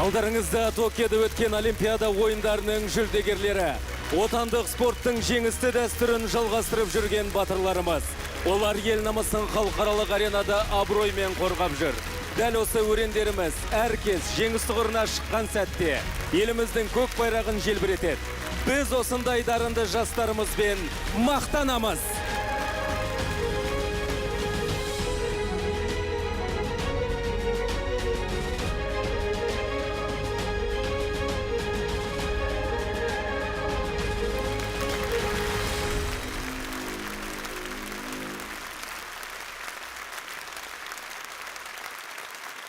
Алдарыңызда Токиода өткен Олимпиада ойындарының жүлдегерлері, отандық спорттың жеңісті дәстүрін жалғастырып жүрген батырларымыз. Олар ел намысын халықаралық аренада абыроймен қорғап жүр. Дәл осы өрендеріміз әркез жеңіс тұғырына шыққан сәтте еліміздің көк байрағын желбіретеді. Біз осындай дарынды жастарымызбен мақтанамыз.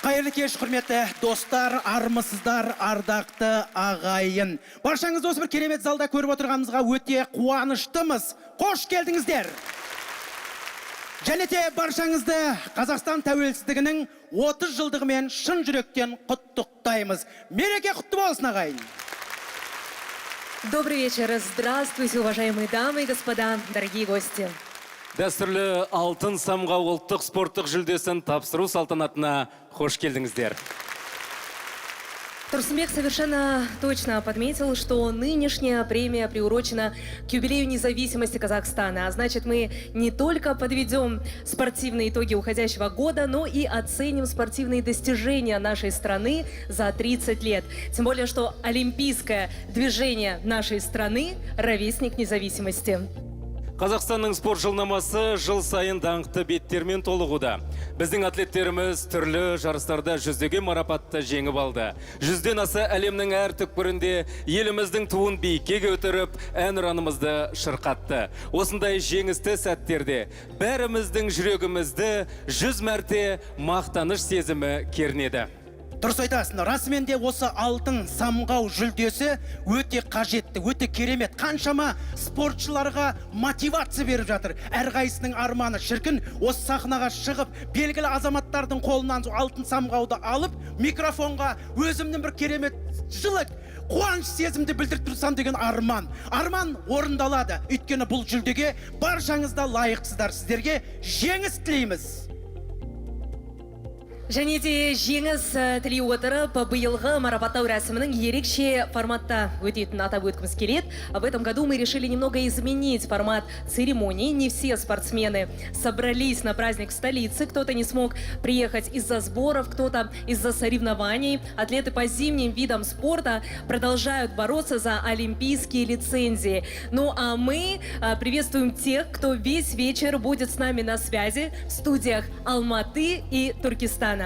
Қайырлы кеш, құрметті достар, армысыздар, ардақты ағайын. Баршаңыз осы бір керемет залда көріп отырғанымызға өте қуаныштымыз. Қош келдіңіздер. Және де баршаңызды Қазақстан тәуелсіздігінің 30 жылдығымен шын жүректен құттықтаймыз. Мереке құтты болсын, ағайын. Добрый вечер. Здравствуйте, уважаемые дамы и господа, дорогие гости. Дәстүрлі алтын самға ұлттық спорттық жүлдесін тапсыру салтанатына қош келдіңіздер. Турсунбек совершенно точно подметил, что нынешняя премия приурочена к юбилею независимости Казахстана. А значит, мы не только подведем спортивные итоги уходящего года, но и оценим спортивные достижения нашей страны за 30 лет. Тем более, что олимпийское движение нашей страны – ровесник независимости. Қазақстанның спорт жылнамасы жыл сайын даңқты беттермен толығуда. Біздің атлеттеріміз түрлі жарыстарда жүздеген марапатты жеңіп алды. Жүзден аса әлемнің әр түкпірінде еліміздің туын биікке көтеріп, әнұранымызды шырқатты. Осындай жеңісті сәттерде бәріміздің жүрегімізді 100 мәрте мақтаныш сезімі кернеді. Дұрыс айтасың, расымен де осы алтын самғау жүлдесі өте қажетті, өте керемет. Қаншама спортшыларға мотивация беріп жатыр. Әрқайсының арманы шіркін осы сахнаға шығып, белгілі азаматтардың қолынан алтын самғауды алып, микрофонға өзімнің бір керемет жылы қуаныш сезімді білдіріп тұрсам деген арман. Арман орындалады. Өйткені бұл жүлдеге баршаңызда лайықсыздар. Сіздерге жеңіс тілейміз. Және де жеңіс тілей отырып, биылғы марапаттау рәсімінің ерекше форматта өтетінін атап өткіміз келеді. В этом году мы решили немного изменить формат церемонии. Не все спортсмены собрались на праздник в столице. Кто-то не смог приехать из-за сборов, кто-то из-за соревнований. Атлеты по зимним видам спорта продолжают бороться за олимпийские лицензии. Ну а мы приветствуем тех, кто весь вечер будет с нами на связи в студиях Алматы и Туркестана.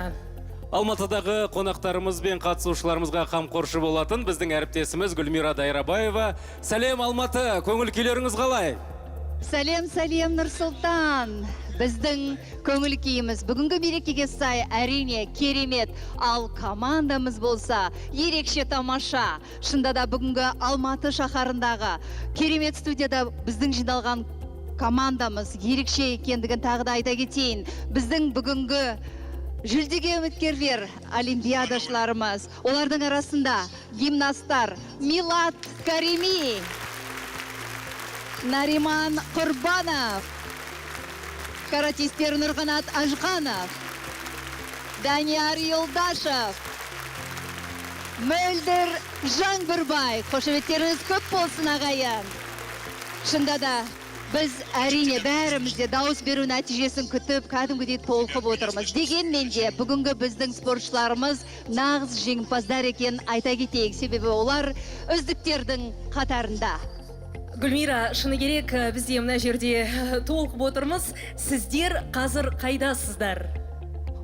Алматыдағы қонақтарымыз бен қатысушыларымызға қамқоршы болатын біздің әріптесіміз Гүлмира Дайрабаева. Сәлем, Алматы, көңіл күйлеріңіз қалай? Сәлем, Нұрсұлтан. Біздің көңіл күйіміз бүгінгі мерекеге сай әрине керемет, ал командамыз болса ерекше тамаша. Шында да бүгінгі Алматы шаһарындағы керемет студияда біздің жиналған командамыз ерекше екендігін тағы да айта кетейін. Біздің бүгінгі жүлдеге үміткерлер олимпиадашыларымыз. Олардың арасында гимнасттар Милат Карими, Нариман Құрбанов, каратистер Нұрғанат Ажғанов, Данияр Юлдашев, Мөлдір Жаңбырбай. Қошеметтеріңіз көп болсын, ағайын. Шында да біз әрине бәрімізде дауыс беру нәтижесін күтіп, кәдімгідей толқып отырмыз. Дегенмен де бүгінгі біздің спортшыларымыз нағыз жеңімпаздар екенін айта кетейік, себебі олар үздіктердің қатарында. Гүлмира, шыны керек, бізде мына жерде толқып отырмыз. Сіздер қазір қайдасыздар?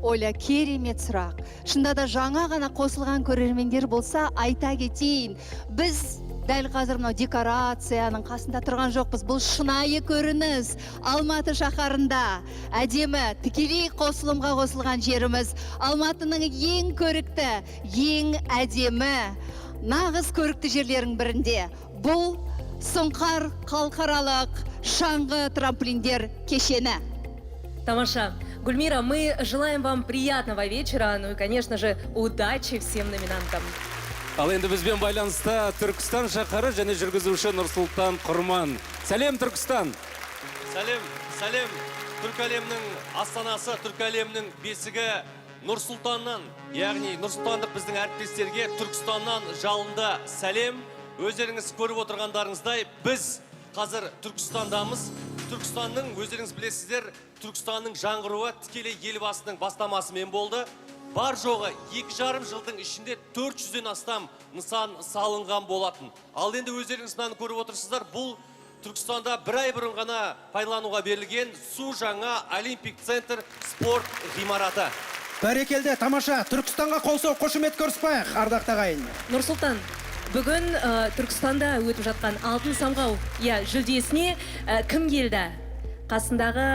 Оля, керемет сұрақ. Шында да жаңа ғана қосылған көрермендер болса айта кетейін. Біз дәл қазір мынау декорацияның қасында тұрған жоқпыз. Бұл шынайы көрініс. Алматы шаһарында әдемі тікелей қосылымға қосылған жеріміз. Алматының ең көрікті, ең әдемі, нағыз көрікті жерлердің бірінде. Бұл Сұңқар халықаралық шаңғы трамплиндер кешені. Тамаша. Гульмира, мы желаем вам приятного вечера, ну и, конечно же, удачи всем номинантам. Ал енді бізбен байланыста Түркістан шаһары және жүргізуші Нұрсұлтан Құрман. Сәлем, Түркістан! Сәлем, Түркі әлемнің астанасы, Түркі әлемнің бесігі Нұрсұлтаннан, яғни Нұрсұлтандық біздің әріптестерге Түркістаннан жалынды сәлем. Өздеріңіз көріп отырғандарыңыздай, біз қазір Түркістандамыз. Түркістанның, өздеріңіз білесіздер, Түркістанның жаңғыруы тікелей елбасының бастамасымен болды. Бар жоғы 2,5 жылдың ішінде 400-ден астам нысан салынған болатын. Ал енді өздеріңіз мынаны көріп отырсыздар, бұл Түркістанда бір ай бұрын ғана пайдалануға берілген су жаңа Олимпик центр спорт ғимараты. Бәрекелді, тамаша. Түркістанға қол соғып қошемет көрсетпайық, ардақты ағайын. Нұрсұлтан, бүгін Түркістанда өтіп жатқан алтын самғау жүлдесіне кім келді? Қасындағы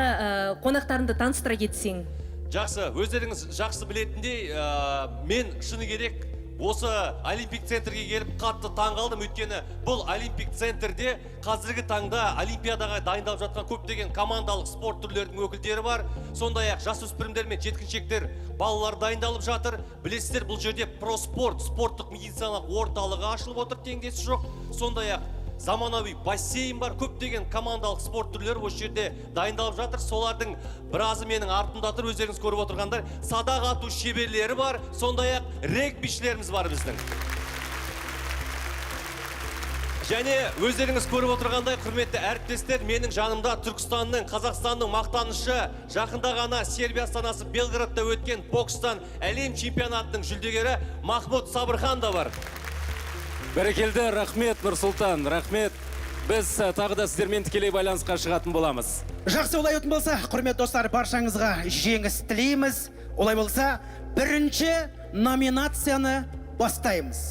қонақтарыңды таныстыра кетсең. Жақсы, өздеріңіз жақсы білетіндей, мен шыны керек осы Олимпик центрге келіп қатты таңғалдым, өйткені бұл Олимпик центрде қазіргі таңда Олимпиадаға дайындалып жатқан көптеген командалық спорт түрлерінің өкілдері бар. Сондай-ақ жасөспірімдер мен жеткіншектер балалар дайындалып жатыр. Білесіздер, бұл жерде проспорт, спорттық медициналық орталығы ашылып отыр, теңдесі жоқ. Сондай-ақ заманауи бассейн бар, көптеген командалық спорт түрлері осы жерде дайындалып жатыр. Солардың біразы менің артымда тұр, өздеріңіз көріп отырғандар. Садақ ату шеберлері бар, сондай-ақ регбишілеріміз бар біздің. Және өздеріңіз көріп отырғандай, құрметті әріптестер, менің жанымда Түркістанның, Қазақстанның мақтанышы, жақында ғана Сербия астанасы Белградта өткен бокстан әлем чемпионатының жүлдегері Махмуд Сабырхан да бар. Бәрекелді, рахмет, Нұрсұлтан, рахмет. Біз тағы да сіздермен тікелей байланысқа шығатын боламыз. Жақсы, олай өтін болса, құрметті достар, баршаңызға жеңіс тілейміз. Олай болса, бірінші номинацияны бастаймыз.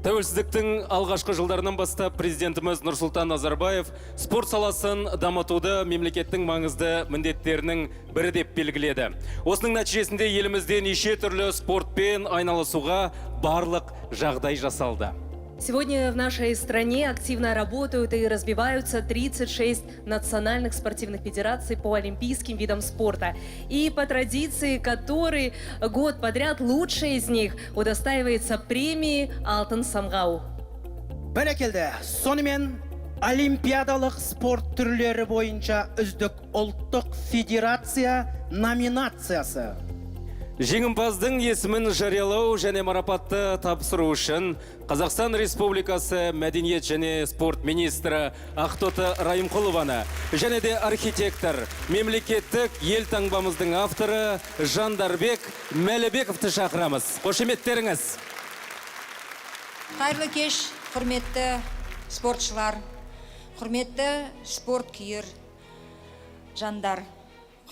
Тәуелсіздіктің алғашқы жылдарынан бастап президентіміз Нұрсұлтан Назарбаев спорт саласын дамытуды мемлекеттің маңызды міндеттерінің бірі деп белгіледі. Осының нәтижесінде елімізде неше түрлі спортпен айналысуға барлық жағдай жасалды. Сегодня в нашей стране активно работают и развиваются 36 национальных спортивных федераций по олимпийским видам спорта. И по традиции, который год подряд лучший из них удостаивается премии «Алтын самғау». Бәрекелді, сонымен олимпиадалық спорт түрлері бойынша үздік ұлттық федерация номинациясы. Жеңімпаздың есімін жариялау және марапатты тапсыру үшін Қазақстан Республикасы мәдениет және спорт министрі Ақтоты Райымқұлованы және де архитектор, мемлекеттік ел таңбамыздың авторы Жандарбек Мәлібековті шақырамыз. Қошеметтеріңіз. Қайырлы кеш, құрметті спортшылар, құрметті спорт күйер жандар,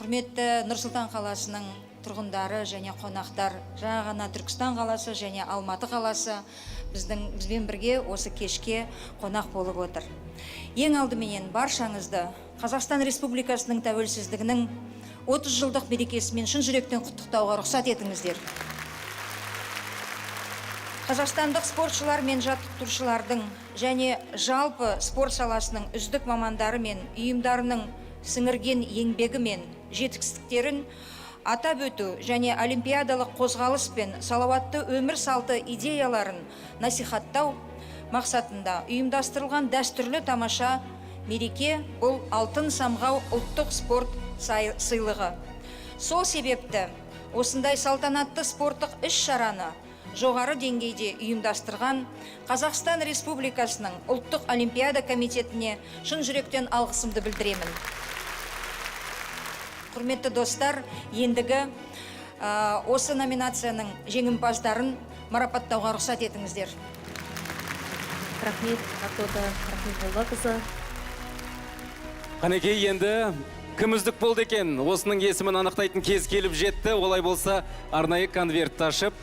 құрметті Нұрсұлтан қаласының тұрғындары және қонақтар, жаңа ғана Түркістан қаласы және Алматы қаласы бізбен бірге осы кешке қонақ болып отыр. Ең алдыменен баршаңызды Қазақстан Республикасының тәуелсіздігінің 30 жылдық мерекесімен шын жүректен құттықтауға рұқсат етіңіздер. Қазақстандық спортшылар мен жаттықтырушылардың және жалпы спорт саласының үздік мамандары мен ұйымдарының сіңірген еңбегі мен жетістіктерін атап өту және олимпиадалық қозғалыс пен салауатты өмір салты идеяларын насихаттау мақсатында ұйымдастырылған дәстүрлі тамаша мереке бұл алтын самғау ұлттық спорт сыйлығы. Сол себепті осындай салтанатты спорттық іс-шараны жоғары деңгейде ұйымдастырған Қазақстан Республикасының ұлттық олимпиада комитетіне шын жүректен алғысымды білдіремін. Құрметті достар, ендігі осы номинацияның жеңімпаздарын марапаттауға рұқсат етіңіздер. Рахмет, Ақтоты Рахметоллақызы. Қанекей, енді кім үздік болды екен? Осының есімін анықтайтын кез келіп жетті. Олай болса, арнайы конвертті ашып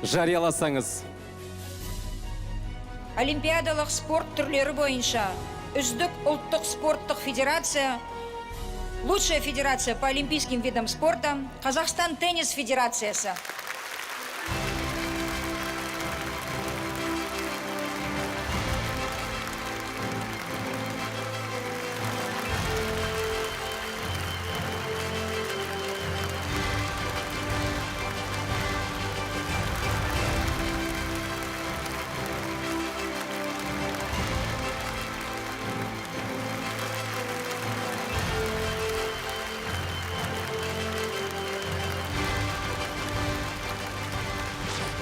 жарияласаңыз. Олимпиадалық спорт түрлері бойынша үздік ұлттық спорттық федерация, лучшая федерация по олимпийским видам спорта, Казахстан теннис федерациясы.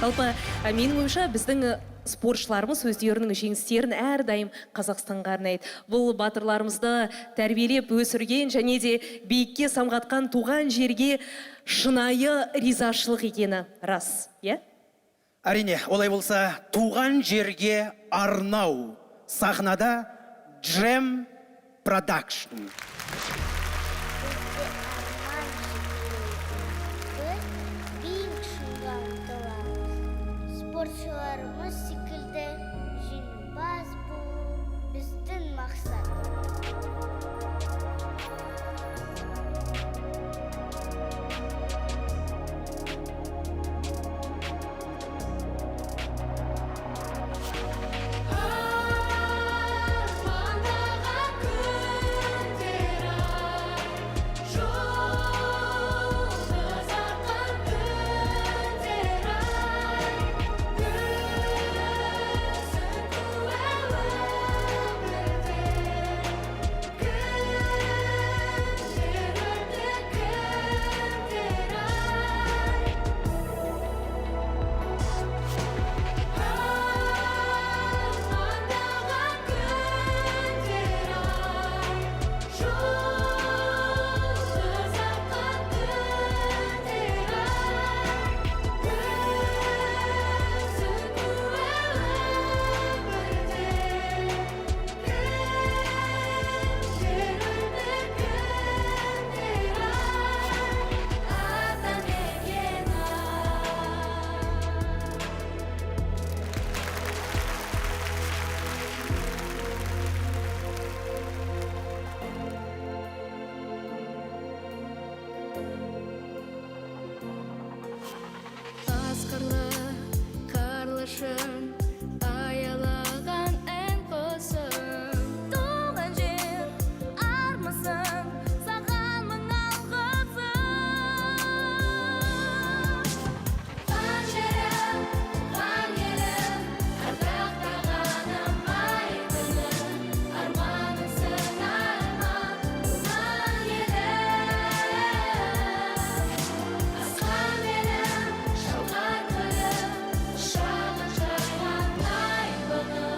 Жалпы менің ойымша біздің спортшыларымыз өздерінің жеңістерін әрдайым Қазақстанға арнайды. Бұл батырларымызды тәрбиелеп өсірген және де биікке самғатқан туған жерге шынайы ризашылық екені рас, иә? Әрине, олай болса, туған жерге арнау сахнада Джем Продакшн. Спортшыларымыз секілді жеңімпаз болу біздің мақсат. Аялаған ән қосым туған жер армысың саған мың алғысым қан жерім қан елім ардақтағаным айтылым арманысың арман туған елім асқан менің шалғай күлім шағын жайған айлығым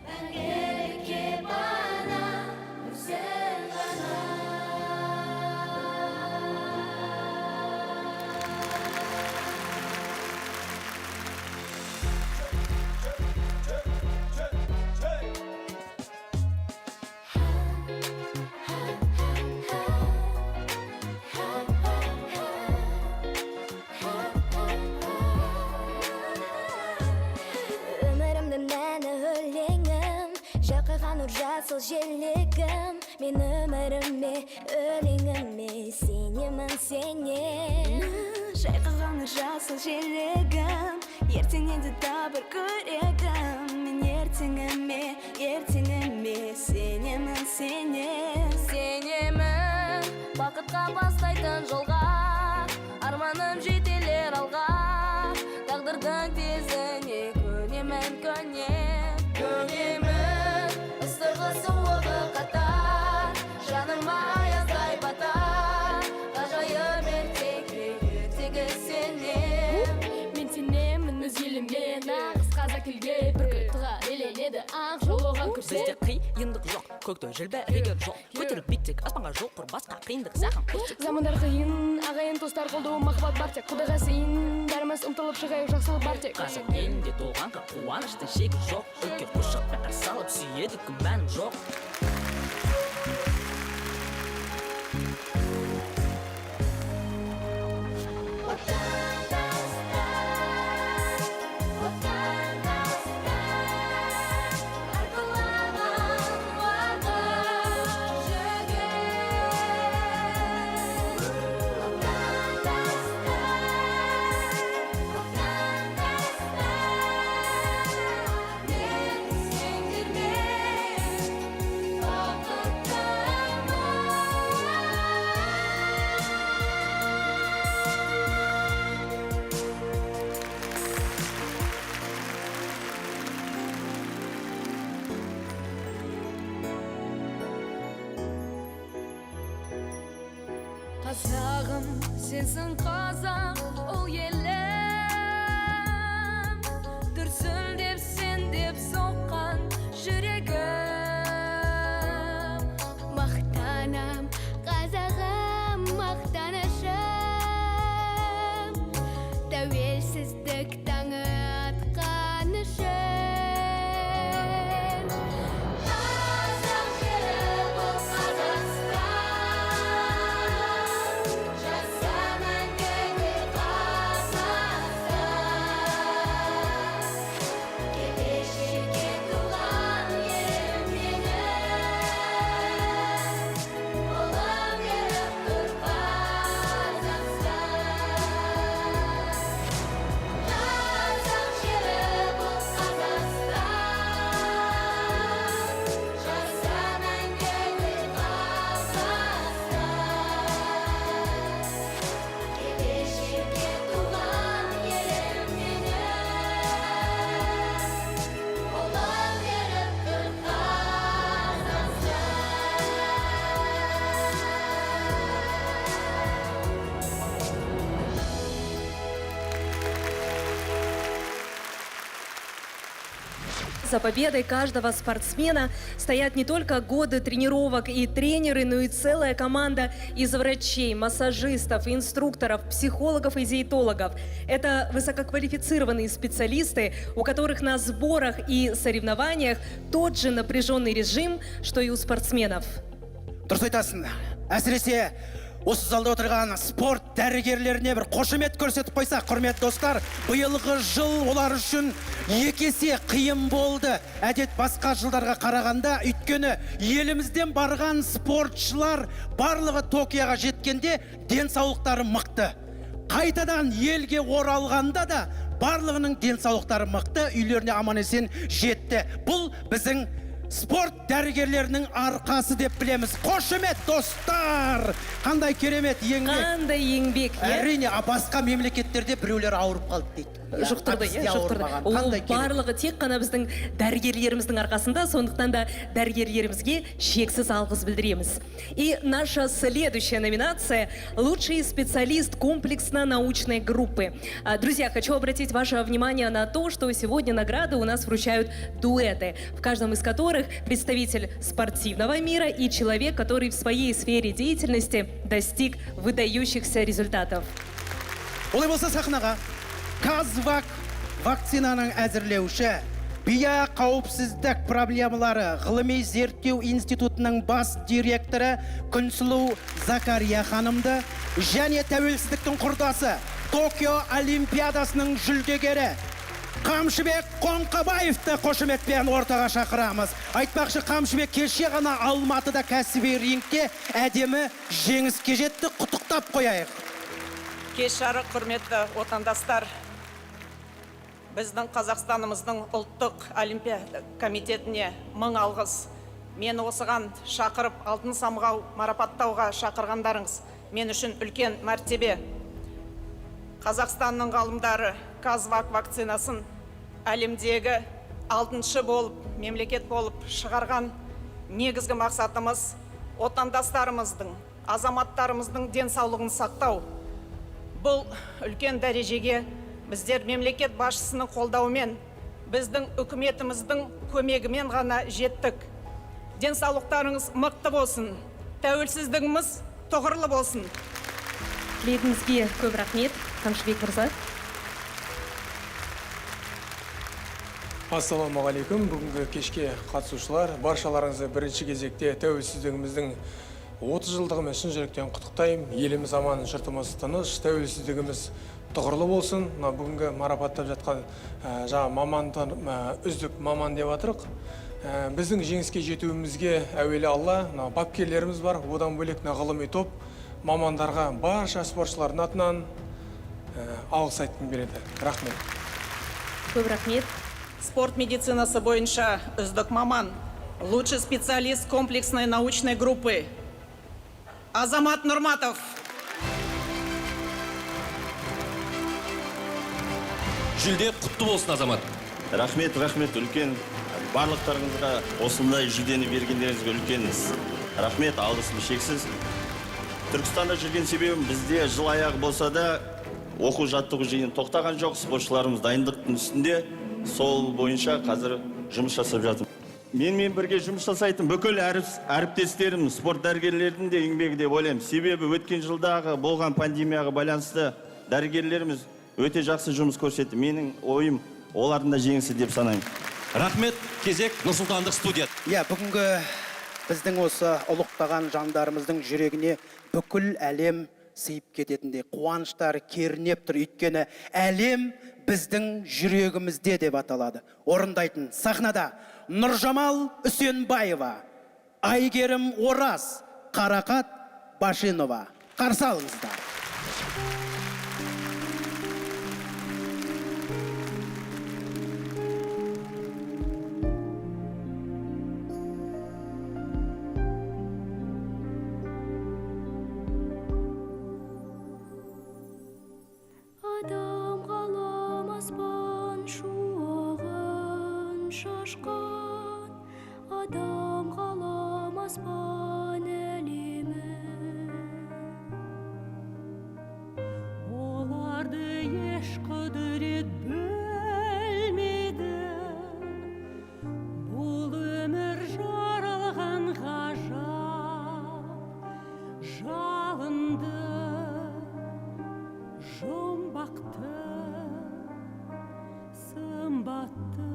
мәңгілікке бана өзің ғана өмірімнің мәні өлеңім жаққан нұр жасыл желегім мен өміріме өлеңіме сенемін сенем жайқаған нұр жасыл желегім ертеңнен де табыр көрегім мен ертеңіме сенемін сенемін бақытқа бастайтын жолға арманым жетелер алға тағдырдың тезіне көнемін ыстығы суығы қатар жаныма аяздай батар ғажайып ертегі сенем мен сенемін өз еліме нағыз қазақ елге бүркіт тығар еленеді ақ жолыған көрсе бізде қиындық жоқ көкте желбіреген жоқ көтеріліп биіктік аспанға жоқ құр басқа қиындық саған замандар қиын ағайын туыстар қолдау махаббат бар тек құдайға сыйын бәріміз ұмтылып шығайық жақсылық бар тек қазақ елінде туған қуаныштың шегі жоқ үлкен құшақпен қарсы алып сүйеді күмәнім жоқ қазағым сенсің қазақ ол елім таңы атқан үшін. Қазақ жері бұл Қазақстан, жаса мәңгіге Қазақстан. Келешекке туған елім менің, бола беріп тұр Қазақстан. Қазақ жері бұл Қазақстан, жаса мәңгіге Қазақстан. Келешекке туған елім менің, бола беріп тұр За победой каждого спортсмена стоят не только годы тренировок и тренеры, но и целая команда из врачей, массажистов, инструкторов, психологов и диетологов. Это высококвалифицированные специалисты, у которых на сборах и соревнованиях тот же напряженный режим, что и у спортсменов. Дұрыс айтасың. Әсіресе осы залда отырған спорт дәрігерлеріне бір қошемет көрсетіп қойсақ, құрметті достар, биылғы жыл олар үшін екі есе қиын болды. Әдет басқа жылдарға қарағанда, өйткені елімізден барған спортшылар барлығы Токиоға жеткенде денсаулықтары мықты. Қайтадан елге оралғанда да барлығының денсаулықтары мықты, үйлеріне аман-есен жетті. Бұл біздің спорт дәрігерлерінің арқасы деп білеміз. Қошемет, достар! Қандай керемет еңбек. Қандай еңбек, Әрине, басқа мемлекеттерде біреулер ауырып қалды дейді. Жұқтырды, Ол барлығы тек қана біздің дәрігерлеріміздің арқасында, сондықтан да дәрігерлерімізге шексіз алғыс білдіреміз. И наша следующая номинация – лучший специалист комплексно-научной группы. Друзья, хочу обратить ваше внимание на то, что сегодня награды у нас вручают дуэты, в каждом из которых представитель спортивного мира и человек, который в своей сфере деятельности достиг выдающихся результатов. Олай болса сахнаға Казвак вакцинаның әзірлеуші, био қауіпсіздік проблемалары ғылыми зерттеу институтының бас директоры Күнсұлу Закария ханымды және тәуелсіздіктің құрдасы Токио Олимпиадасының жүлдегері Қамшыбек Қоңқабаевты қошеметпен ортаға шақырамыз. Айтпақшы, Қамшыбек кеше ғана Алматыда кәсіби рингте әдемі жеңіске жетті, құттықтап қояйық. Кеш жарық, құрметті отандастар, біздің Қазақстанымыздың ұлттық олимпиада комитетіне мың алғыс. Мені осыған шақырып, алтын самғау марапаттауға шақырғандарыңыз мен үшін үлкен мәртебе. Қазақстанның ғалымдары Казвак вакцинасын әлемдегі 6-шы болып, мемлекет болып шығарған негізгі мақсатымыз отандастарымыздың, азаматтарымыздың денсаулығын сақтау. Бұл үлкен дәрежеге біздер мемлекет басшысының қолдауымен, біздің үкіметіміздің көмегімен ғана жеттік. Денсаулықтарыңыз мықты болсын, тәуелсіздігіміз тұғырлы болсын. Тілегіңізге көп рахмет, Қамшыбек мырза. Ассалаумағалейкум, бүгінгі кешке қатысушылар, баршаларыңызды бірінші кезекте тәуелсіздігіміздің 30 жылдығымен шын жүректен құттықтаймын. Еліміз аман, жұртымыз тыныш, тәуелсіздігіміз тұғырлы болсын. Бүгінгі марапаттап жатқан мамандар, үздік маман деп атырық. Біздің жеңіске жетуімізге әуелі Алла, бапкерлеріміз бар, одан бөлек ғылыми топ, мамандарға барша спортшылардың атынан алғыс айтқым келеді. Рахмет. Көп рахмет. Спорт медицинасы бойынша үздік маман, лучший специалист комплексной научной группы Азамат Нұрматов. Жүлде құтты болсын, Азамат. Рахмет, үлкен. Барлықтарыңызға осындай жүлдені бергендеріңізге үлкен рахмет, алғысым шексіз. Түркістанда жүрген себебім бізде жыл аяғы болса да оқу жаттығу жиын тоқтаған жоқ, спортшыларымыз дайындықтың үстінде, сол бойынша қазір жұмыс жасап жатыр. Менімен бірге жұмыс жасайтын бүкіл әріптестерім, спорт дәрігерлердің де еңбегі деп ойлаймын. Себебі өткен жылдағы болған пандемияға байланысты дәрігерлеріміз өте жақсы жұмыс көрсетті. Менің ойым олардың да жеңісі деп санаймын. Рахмет, кезек Нұрсұлтандық студия. Иә, бүгінгі біздің осы ұлықтаған жандарымыздың жүрегіне бүкіл әлем сыйып кететіндей қуаныштар кернеп тұр. Өйткені әлем біздің жүрегімізде деп аталады. Орындайтын сахнада Нұржамал Үсенбаева, Айгерім Ораз, Қарақат Башинова. Қарсы алыңыздар. Адам ғалам аспан шуағын шашқан, адам ғалам аспан әлемі. Оларды еш құдірет бөлмеді, бұл өмір жаралған ғажап жалынды. Жұмбақты, сымбатты,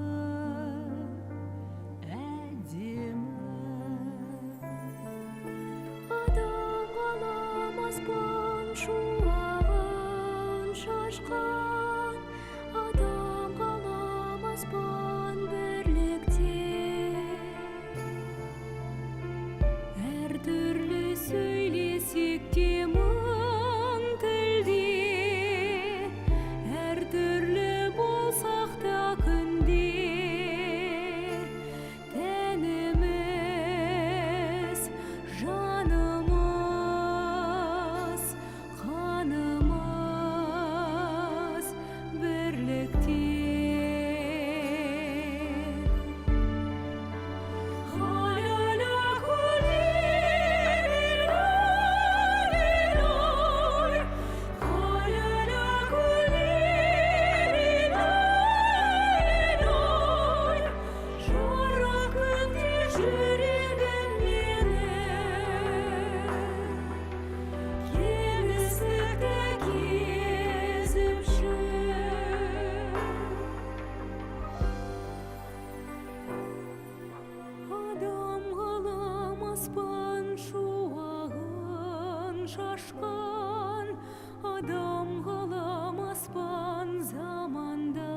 әдемі. Адам ғалам аспан шуағын шашқан, адам ғалам аспан бірлікте. Әртүрлі сөйлесек те шашқан, адам ғалам аспан заманда.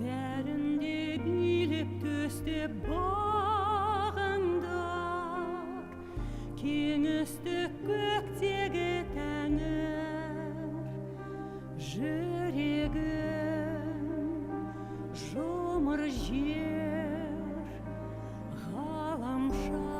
Бәрінде билеп төстеп бағаңдар, кеңістік көктегі тәңір. Жүрегім жұмыр жер, ғаламшар.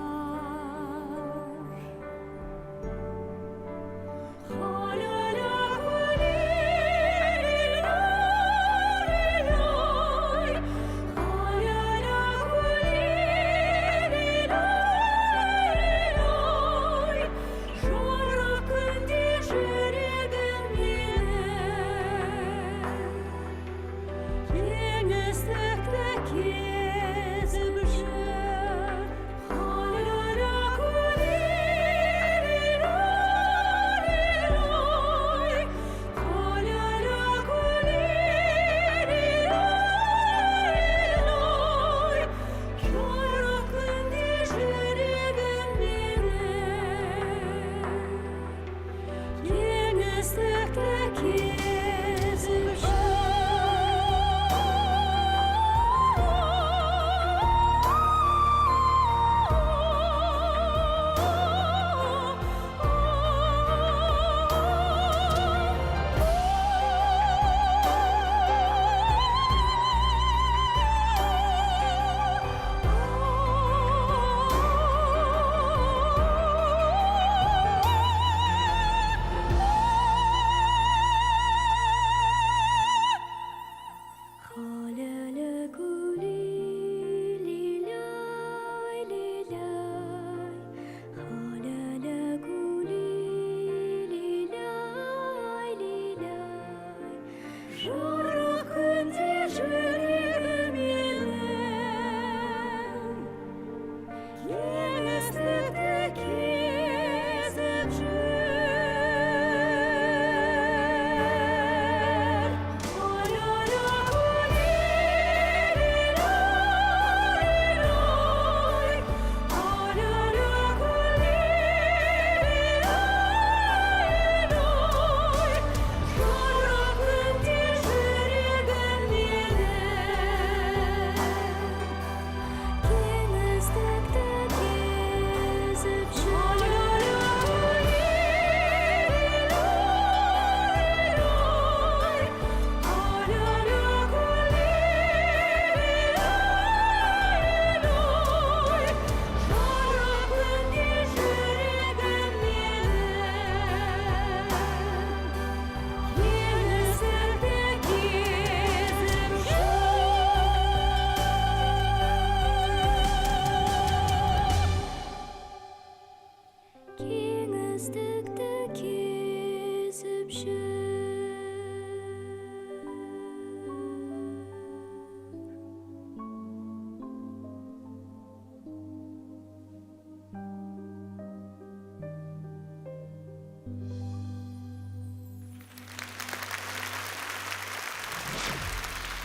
Yeah. 'Cause the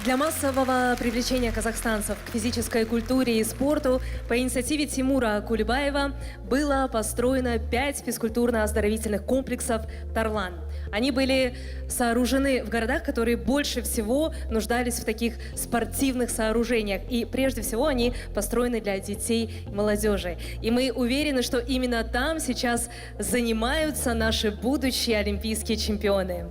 Для массового привлечения казахстанцев к физической культуре и спорту по инициативе Тимура Кулебаева было построено 5 физкультурно-оздоровительных комплексов «Тарлан». Они были сооружены в городах, которые больше всего нуждались в таких спортивных сооружениях. И прежде всего они построены для детей и молодежи. И мы уверены, что именно там сейчас занимаются наши будущие олимпийские чемпионы.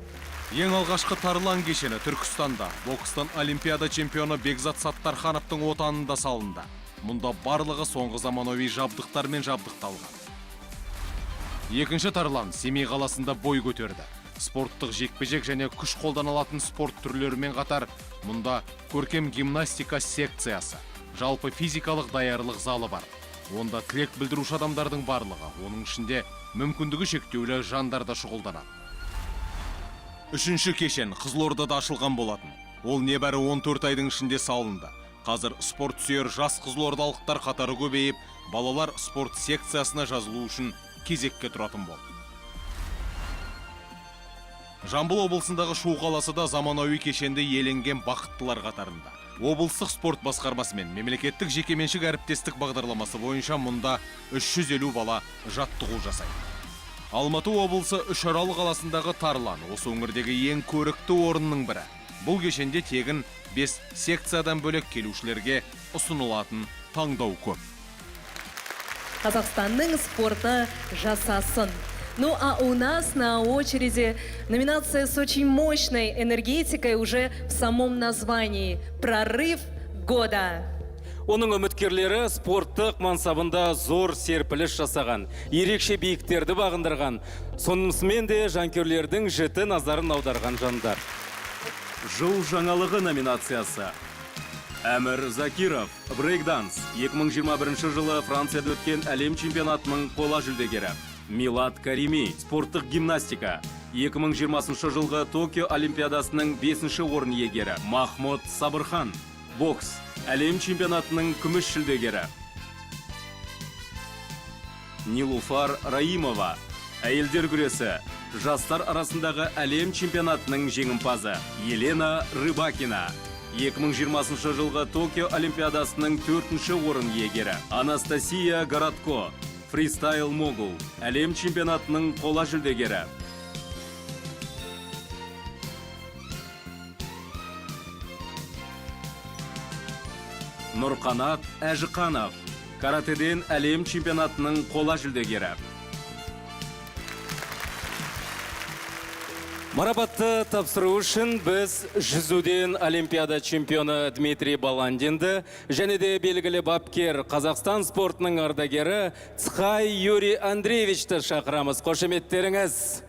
Ең алғашқы Тарлан кешені Түркістанда, бокстан Олимпиада чемпионы Бекзат Саттархановтың отанында салынды. Мұнда барлығы соңғы заманауи жабдықтармен жабдықталған. Екінші Тарлан Семей қаласында бой көтерді. Спорттық жекпе-жек және күш қолданылатын спорт түрлерімен қатар, мұнда көркем гимнастика секциясы, жалпы физикалық даярлық залы бар. Онда тілек білдіруші адамдардың барлығы, оның ішінде мүмкіндігі шектеулі жандар да шұғылданады. Үшінші кешен Қызылордада ашылған болатын. Ол небәрі 14 айдың ішінде салынды. Қазір спорт сүйер жас қызылордалықтар қатары көбейіп, балалар спорт секциясына жазылу үшін кезекке тұратын болды. Жамбыл облысындағы Шу қаласы да заманауи кешенде еленген бақыттылар қатарында. Облыстық спорт басқармасы мен мемлекеттік жекеменшік әріптестік бағдарламасы бойынша мұнда 350 бала жаттығу жасайды. Алматы облысы Үшарал қаласындағы Тарлан осы өңірдегі ең көрікті орынның бірі. Бұл кешенде тегін 5 секциядан бөлек келушілерге ұсынылатын таңдау көп. Казахстанның спорты жасасын. Ну а у нас на очереди номинация с очень мощной энергетикой уже в самом названии «Прорыв года». Оның үміткерлері спорттық мансабында зор серпіліс жасаған, ерекше биіктерді бағындырған, сонысымен де жанкүйерлердің жіті назарын аударған жандар. Жыл жаңалығы номинациясы. Әмір Закиров, брейкданс, 2021 жылы Францияда өткен әлем чемпионатының қола жүлдегері. Милад Карими, спорттық гимнастика, 2020 жылғы Токио олимпиадасының 5-ші орын иегері. Махмуд Сабырхан, бокс, әлем чемпионатының күміс жүлдегері. Нилуфар Раимова, әйелдер күресі, жастар арасындағы әлем чемпионатының жеңімпазы. Елена Рыбакина, 2020 жылғы Токио олимпиадасының 4-ші орын иегері. Анастасия Городко, фристайл могул, әлем чемпионатының қола жүлдегері. Нұрқанат Әжіқанов, каратеден әлем чемпионатының қола жүлдегері. Марапатты тапсыру үшін біз жүзуден олимпиада чемпионы Дмитрий Баландинді және де белгілі бапкер Қазақстан спортының ардагері Цхай Юрий Андреевичті шақырамыз. Қошеметтеріңіз.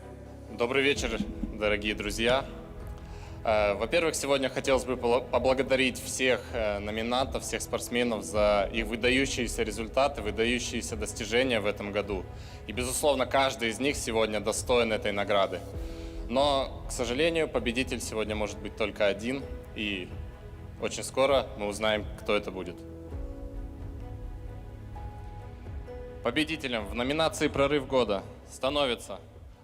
Добрый вечер, дорогие друзья. Во-первых, сегодня хотелось бы поблагодарить всех номинантов, всех спортсменов за их выдающиеся результаты, выдающиеся достижения в этом году. И, безусловно, каждый из них сегодня достоин этой награды. Но, к сожалению, победитель сегодня может быть только один, и очень скоро мы узнаем, кто это будет. Победителем в номинации «Прорыв года» становится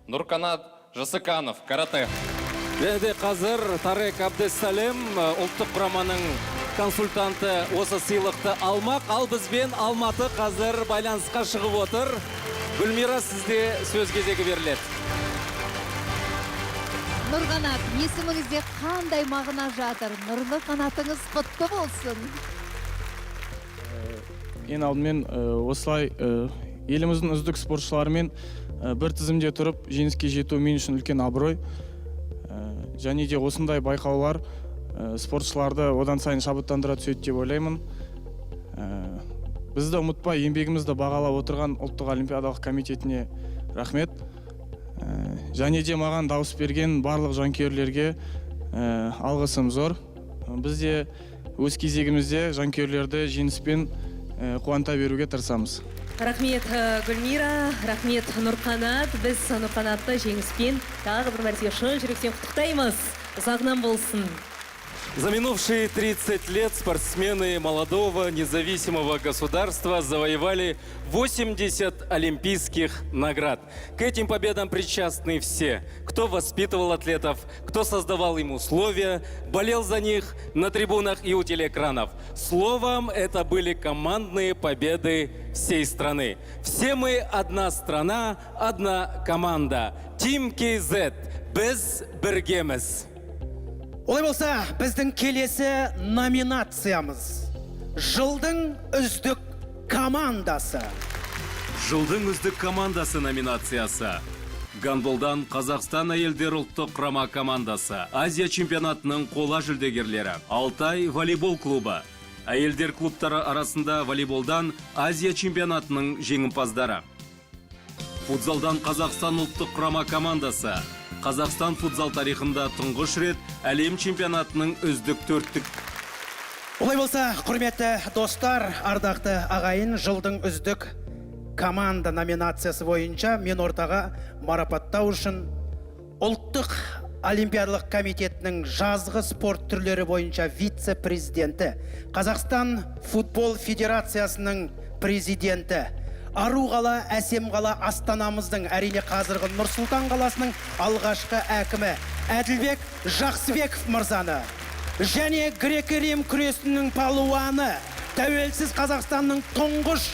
Нурканат Жасыканов, карате. Және де қазір Тарек Абдессалем, ұлттық құраманың консультанты, осы сыйлықты алмақ. Ал бізбен Алматы қазір байланысқа шығып отыр. Гүлмира, сізде сөз кезегі беріледі. Нұрғанат, есіміңізде қандай мағына жатыр? Нұрлы қанатыңыз құтты болсын. Ең алдымен осылай еліміздің үздік спортшыларымен бір тізімде тұрып жеңіске жету мен үшін үлкен абырой. Және де осындай байқаулар спортшыларды одан сайын шабыттандыра түседі деп ойлаймын. Бізді ұмытпай, еңбегімізді бағалап отырған ұлттық олимпиадалық комитетіне рахмет. Және де маған дауыс берген барлық жанкүйерлерге алғысым зор. Біз де өз кезегімізде жанкүйерлерді жеңіспен қуанта беруге тырысамыз. Рахмет Гүлмира, рахмет Нұрқанат. Біз Нұрқанатты жеңіспен тағы бір мәрте шын жүректен құттықтаймыз. Ұзағынан болсын. За минувшие 30 лет спортсмены молодого независимого государства завоевали 80 олимпийских наград. К этим победам причастны все, кто воспитывал атлетов, кто создавал им условия, болел за них на трибунах и у телеэкранов. Словом, это были командные победы всей страны. Все мы одна страна, одна команда. Team KZ, біз біргеміз. Олай болса, біздің келесі номинациямыз. Жылдың үздік командасы. Жылдың үздік командасы номинациясы. Гандболдан Қазақстан әйелдер ұлттық құрама командасы. Азия чемпионатының қола жүлдегерлері. Алтай волейбол клубы. Әйелдер клубтары арасында волейболдан Азия чемпионатының жеңімпаздары. Футзалдан Қазақстан ұлттық құрама командасы. Қазақстан футзал тарихында тұңғыш рет әлем чемпионатының үздік төрттік. Олай болса, құрметті достар, ардақты ағайын, жылдың үздік команда номинациясы бойынша мен ортаға марапаттау үшін ұлттық олимпиадалық комитетінің жазғы спорт түрлері бойынша вице-президенті, Қазақстан футбол федерациясының президенті, Ару қала, әсем қала астанамыздың, әрине қазіргі Нұр-Сұлтан қаласының алғашқы әкімі Әділбек Жақсыбеков мырзаны және грек-рим күресінің палуаны, тәуелсіз Қазақстанның тұңғыш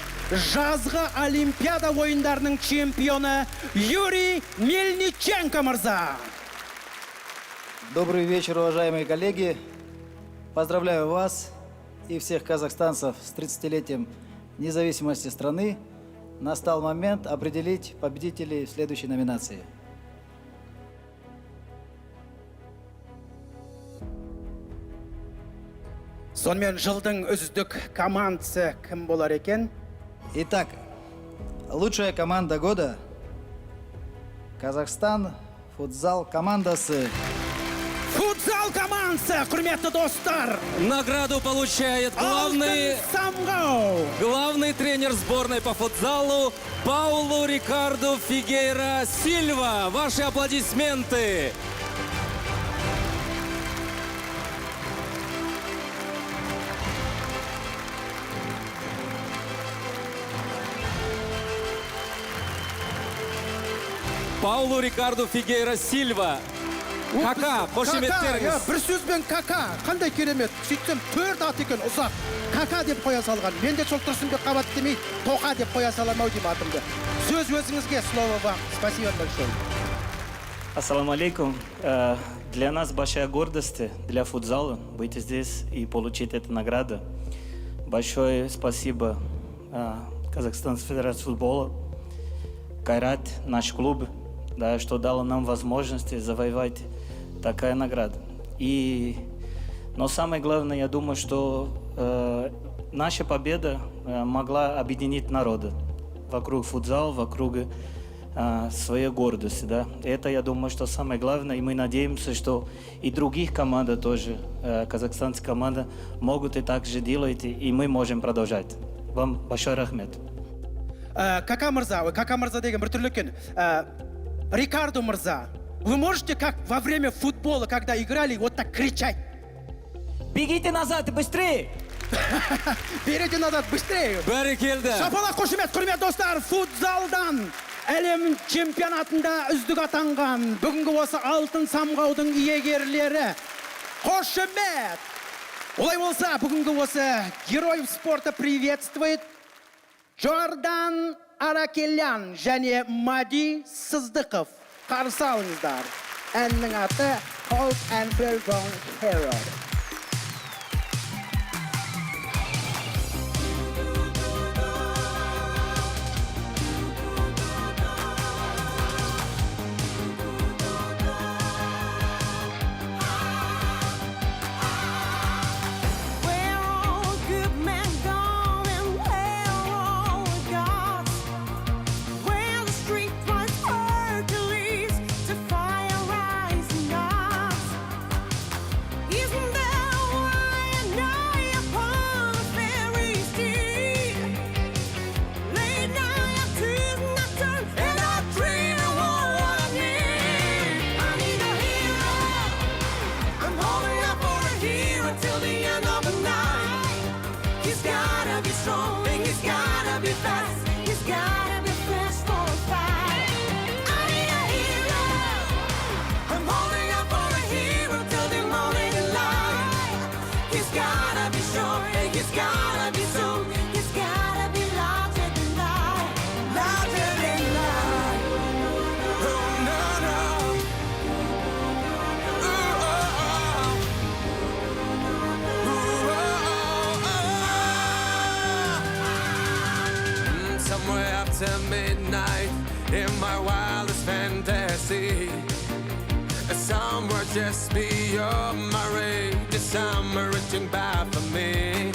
жазғы олимпиада ойындарының чемпионы Юрий Мельниченко мырза. Добрый вечер, уважаемые коллеги. Поздравляю вас и всех казахстанцев с 30-летием независимости страны. Настал момент определить победителей в следующей номинации. Сонымен жылдың үздік командасы кім болар екен? Итак, лучшая команда года Казахстан футзал командасы. Футзал командасы, құрметті достар! Награду получает главный тренер сборной по футзалу Паулу Рикарду Фигейра Сильва. Ваши аплодисменты! Паулу Рикарду Фигейра Сильва. Кака, қошеметтеріңіз. Бір сөзбен кака, қандай керемет. Сөйтсем, 4 ат екен, ұзақ. Кака деп қоя салған. Мен де сол Тұрсынбек Қабат демей, тоқа деп қоя саламау деймін атымды. Сөз өзіңізге, слово вам. Спасибо большое. Ассаламу алейкум. Для нас большая гордость, для футзала, быть здесь и получить эту награду. Большое спасибо Казахстанской Федерации футбола, Кайрат, наш клуб, да, что дало нам возможность завоевать такая награда. Но самое главное, я думаю, что наша победа могла объединить народы вокруг футзала, вокруг своей гордости. Да. Это, я думаю, что самое главное, и мы надеемся, что и других команд тоже, казахстанские команды, могут и так же делать, и мы можем продолжать. Вам большой рахмет. Кака мырза деген бір түрлі екен. Рикардо мырза, вы можете, как во время футбола, когда играли, вот так кричать? Бегите назад, быстрее! Берите назад, быстрее! Бәрекелді! Шапалақ қошемет, құрмет достар, футзалдан әлем чемпионатында үздік атанған бүгінгі осы алтын самғаудың иегерлері. Қошемет! Олай болса, бүгінгі осы герой спорта приветствует Джордан Аракелян және Мади Сыздықов. Қарсы алыңыздар. Әннің аты Hope and Fervent Hero. Isn't to midnight in my wildest fantasy. Somewhere just beyond my reach, summer reaching back for me.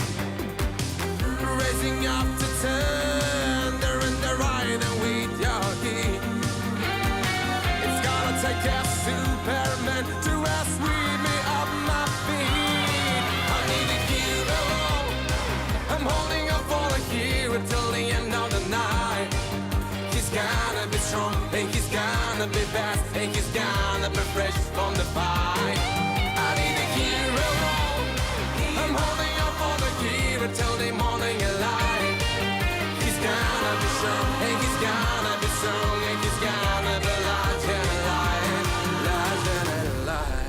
Raising up to thunder in the ride and with your heat. It's gonna take a Superman to sweep me up my feet. I need a hero. I'm holding up for a hero till the end of the night. He's gonna be strong and he's gonna be fast and he's gonna be fresh from the fight. I need a hero. I'm holding up for the hero till the morning light. He's gonna be strong and he's gonna be strong and he's gonna be large and alive, large and alive.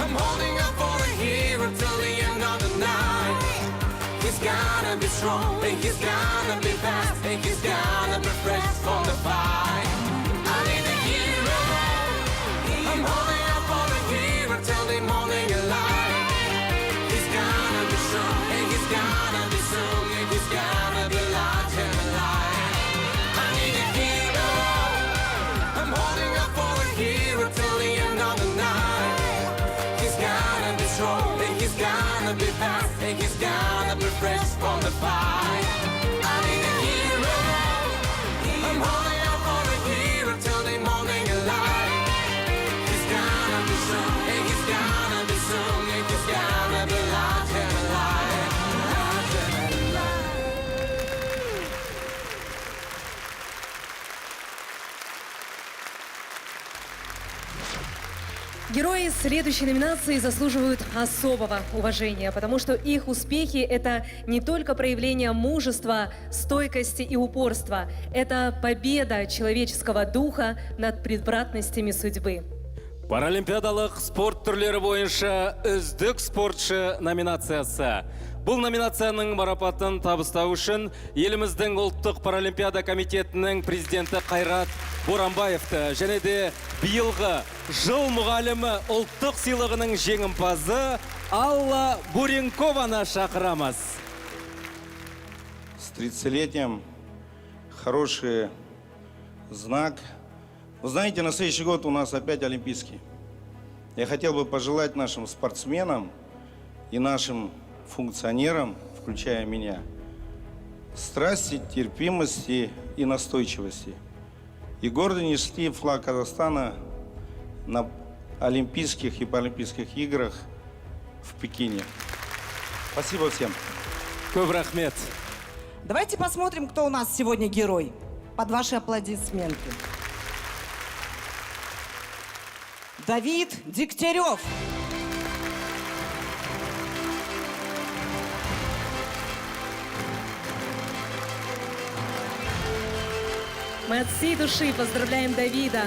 I'm holding up for a hero till the end of the night. He's gonna be strong and he's gonna be fast and he's gonna be fresh from the fight. I need a hero. I'm holding up for a hero till the morning light. He's gonna be strong and he's gonna be strong and he's gonna be large and alive. I need a hero. I'm holding up for a hero till the end of the night. He's gonna be strong and he's gonna be fast and he's gonna be fresh from the fight. I need a hero. I'm holding up for a hero till the morning light. He's gonna be strong and he's gonna be strong and he's gonna be large and alive, large and alive. Герои следующей номинации заслуживают особого уважения, потому что их успехи – это не только проявление мужества, стойкости и упорства, это победа человеческого духа над превратностями судьбы. Паралимпиадалық спорт түрлері бойынша үздік спортшы номинациясы. Бұл номинацияның марапатын табыстау үшін еліміздің ұлттық паралимпиада комитетінің президенті Қайрат Боранбаевты және де биылғы жыл мұғалімі ұлттық сыйлығының жеңімпазы Алла Буренкованы шақырамыз. С 30-летием хороший знак. Вы знаете, на следующий год у нас опять Олимпийский. Я хотел бы пожелать нашим спортсменам и нашим функционерам, включая меня, страсти, терпимости и настойчивости. И гордо нести флаг Казахстана на Олимпийских и Паралимпийских играх в Пекине. Спасибо всем. Көп рахмет. Давайте посмотрим, кто у нас сегодня герой. Под ваши аплодисменты. Давид Дегтярев. Мы от всей души поздравляем Давида.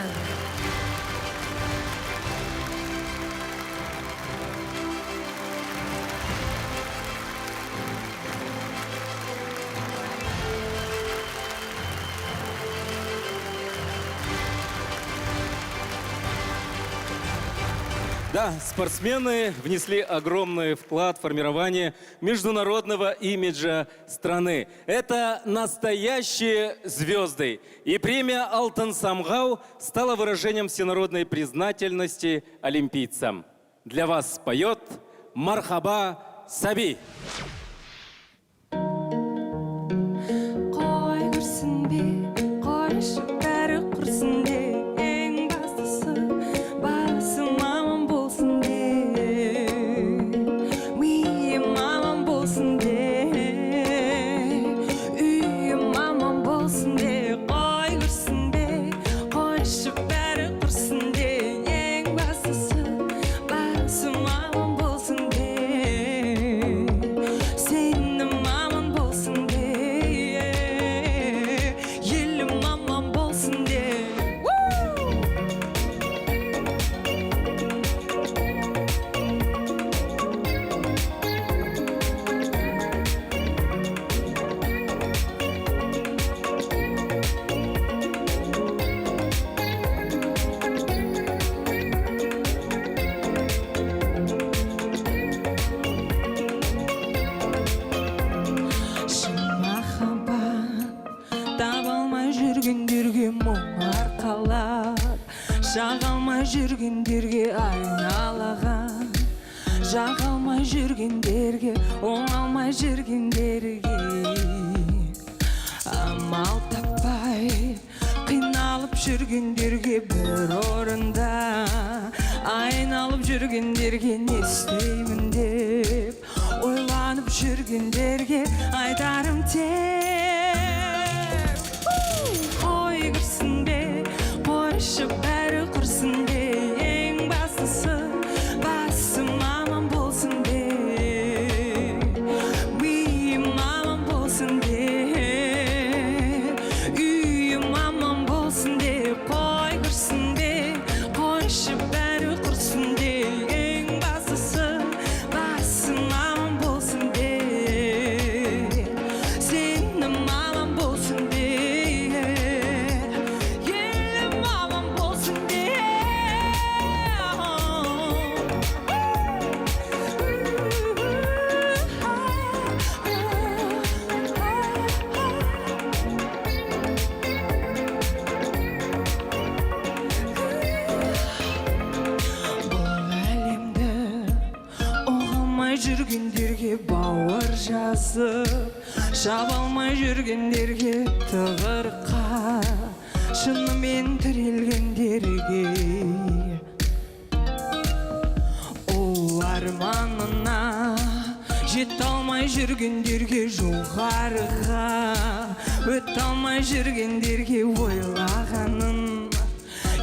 Да, спортсмены внесли огромный вклад в формирование международного имиджа страны. Это настоящие звезды. И премия «Алтын самғау» стала выражением всенародной признательности олимпийцам. Для вас поет Мархаба Саби. жағалмай жүргендерге айналаған, жағалмай жүргендерге, оңалмай жүргендерге амал таппай қиналып жүргендерге бір орында, айналып жүргендерге не істеймін деп ойланып жүргендерге айтарым тек қой күрсінбе, қойшы бәрі құрсын де, ең бастысы басым аман болсын де, миым аман болсын де, үйім аман болсын де, қой күрсінбе, қойшы бәрі құрсын де, ең бастысы басым аман болсын де, сенім аман болсын де, елім аман болсын де. Бұл әлемді оғалмай жүргендерге бауыр жазып, шаба алмай жүргендерге тығырыққа, шынымен тірелгендерге, ол арманына жете алмай жүргендерге, жоғарыға өте алмай жүргендерге, ойлағанын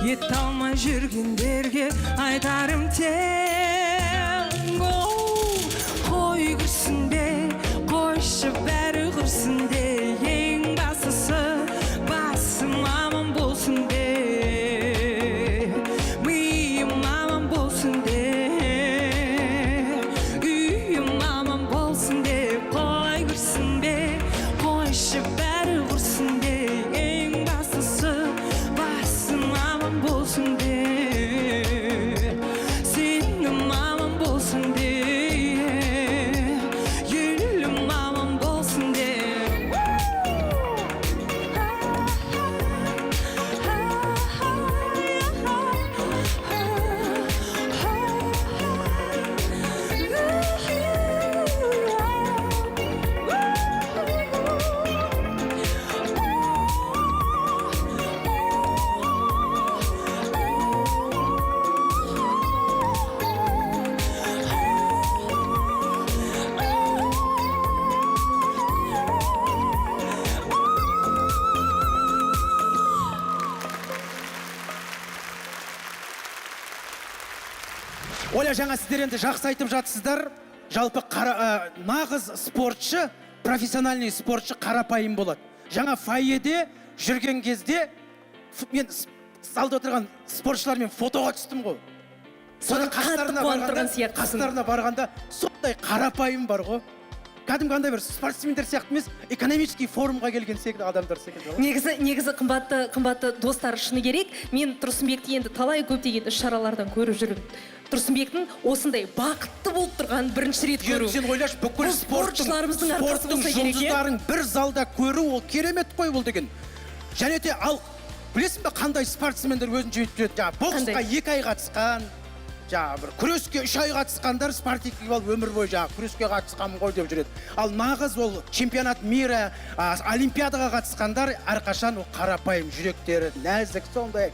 ете алмай жүргендерге айтарым тек қой күрсінбе, қойшы бәрі құрсын де, ең бастысы басым аман болсын де, миым аман болсын де, үйім аман болсын де, қой күрсінбе, қойшы бәрі құрсын де, ең бастысы басым аман болсын де, сенім аман болсын де, елім аман болсын де. Оля, жаңа сіздер енді жақсы айтып жатсыздар. Жалпы нағыз спортшы, профессиональный спортшы қарапайым болады. Жаңа фойеде жүрген кезде мен залда отырған спортшылармен фотоға түстім ғой. Соны қатты қуантырған сияқтысың. Қастарына барғанда сондай қарапайым бар ғой. Кәдімгі андай бір спортсмендер сияқты емес, экономический форумға келген секілді адамдар секілді. Негізі қымбатты достар, шыны керек, мен Тұрсынбекті енді талай көптеген іс-шаралардан көріп жүрмін. Тұрсынбектің осындай бақытты болып тұрған бірінші рет көру. Сен ойлашы, бүкіл спортшыларымыздың арқасы болса керек. жұлдыздарын бір залда көру, ол керемет қой бұл деген. Және де ал білесің бе қандай спортсмендер өзін жүйіп жүреді? Боксқа 2 ай қатысқан, бір күреске 3 ай қатысқандар спортивке алып өмір бойы күреске қатысқанмын ғой деп жүреді. Ал нағыз ол чемпионат мира, олимпиадаға қатысқандар әрқашан ол қарапайым, жүректері нәзік, сондай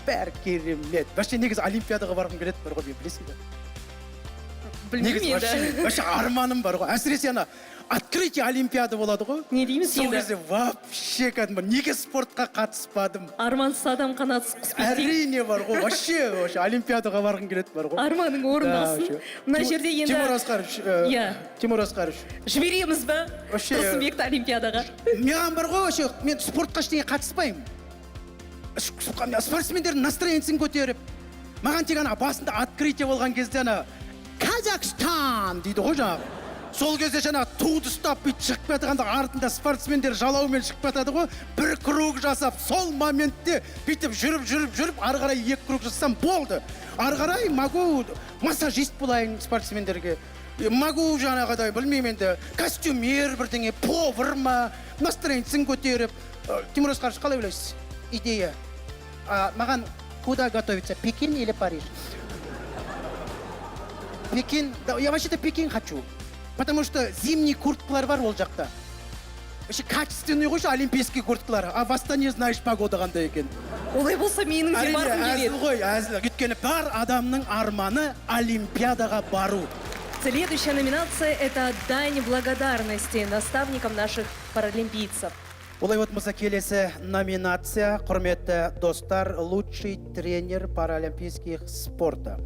бәрі керемет. Вообще негізі олимпиадаға барғым келеді бар ғой, білесің бе? Білмеймін енді. Вообще арманым бар ғой. Әсіресе ана открытие олимпиада болады ғой. Не дейміз енді? Сол кезде вообще кәдімгі неге спортқа қатыспадым? Армансыз адам қанатсыз құс бетпейді. Әрине бар ғой. Вообще олимпиадаға барғым келеді бар ғой. Арманың орындалсын. Мына жерде енді Тимур Асқаров. Жібереміз бе Тұрсынбекті олимпиадаға? Маған бар ғой, вообще мен спортқа ештеңе қатыспаймын. Спортсмендердің настроениесін көтеріп, маған тек ана басында открытие болған кезде ана Казахстан дейді ғой жаңағы. Сол кезде жаңа туды ұстап бүйтіп шығып жатқанда артында спортсмендер жалаумен шығып жатады ғой. Бір круг жасап, сол моментте бүйтіп жүріп, ары қарай 2 круг жасасам болды. Ары қарай могу массажист болайын спортсмендерге. Могу жаңағыдай, білмеймін енді, костюмер бірдеңе, повар ма, настроениесін көтеріп. Тимур Асқаров, қалай ойлайсыз? Идея. Маған Куда готовиться? Пекин или Париж? Пекин. Да, я вообще-то Пекин хочу. Потому что зимний курткалар бар ол жақта. Вообще качественный қойшы олимпийский курткалар. А в Астане знаешь погода қандай екен. Олай болса менің де барғым келеді. Әзіл ғой, әзіл. Өйткені бар адамның арманы Олимпиадаға бару. Следующая номинация – это дань благодарности наставникам наших паралимпийцев. Олай болса келесі номинация, құрметті достар, лучший тренер паралимпийских спорта.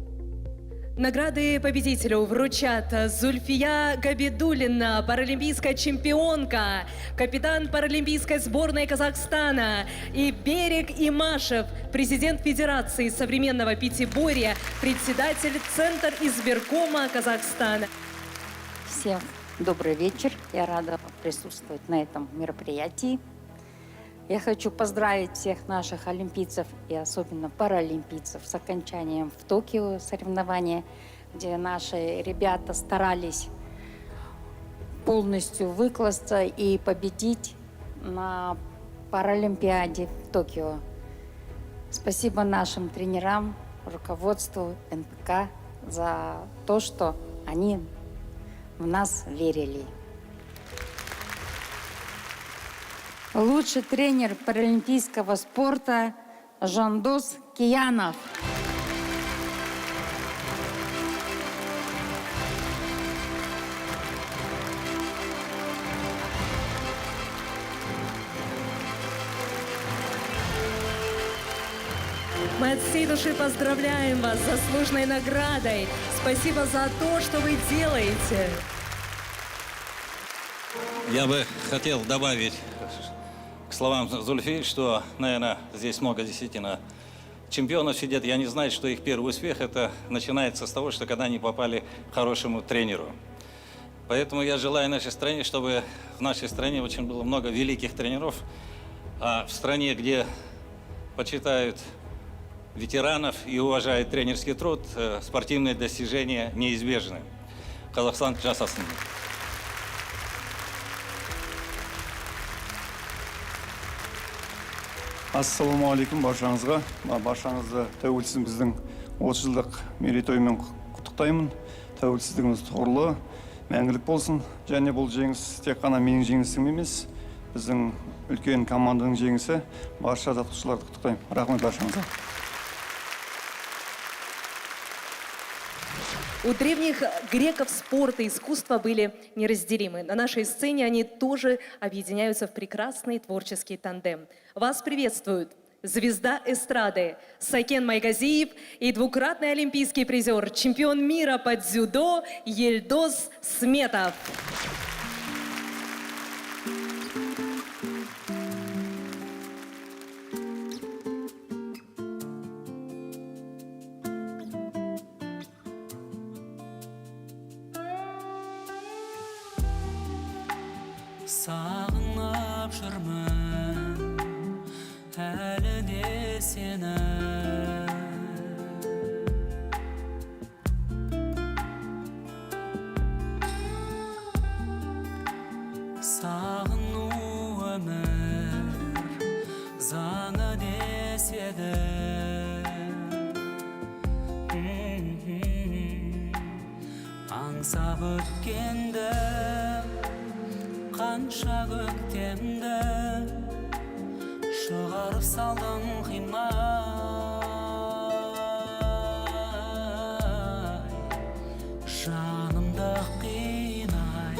Награды победителю вручат Зульфия Габидуллина, паралимпийская чемпионка, капитан паралимпийской сборной Казахстана, и Берег Имашев, президент Федерации современного пятиборья, председатель Центр избиркома Казахстана. Всем добрый вечер. Я рада присутствовать на этом мероприятии. Я хочу поздравить всех наших олимпийцев и особенно паралимпийцев с окончанием в Токио соревнования, где наши ребята старались полностью выкласться и победить на Паралимпиаде в Токио. Спасибо нашим тренерам, руководству НПК за то, что они в нас верили. Лучший тренер паралимпийского спорта Жандос Киянов. Мы от всей души поздравляем вас с заслуженной наградой. Спасибо за то, что вы делаете. Я бы хотел добавить к словам Зульфии, что, наверное, здесь много действительно чемпионов сидят. Я не знаю, что их первый успех это начинается с того, что когда они попали к хорошему тренеру. Поэтому я желаю нашей стране, чтобы в нашей стране очень было много великих тренеров, а в стране, где почитают ветеранов и уважают тренерский труд, спортивные достижения неизбежны. Казахстан жасасын. Ассалаумағалейкум баршаңызға. Баршаңызды тәуелсіздігіміздің 30 жылдық мерейтойымен құттықтаймын. Тәуелсіздігіміз тұғырлы, мәңгілік болсын. Және бұл жеңіс тек қана менің жеңісім емес, біздің үлкен команданың жеңісі. Барша жаттықтырушыларды құттықтаймын. Рахмет баршаңызға. У древних греков спорт и искусство были неразделимы. На нашей сцене они тоже объединяются в прекрасный творческий тандем. Вас приветствуют звезда эстрады Сакен Майгазиев и двукратный олимпийский призер, чемпион мира по дзюдо Ельдос Сметов. Sağınıp жүрмін әлі де сені Сағыну өмір заңы деседі Аңсап өткенді қанша көктемді шығарып салдың қимай жанымды қинай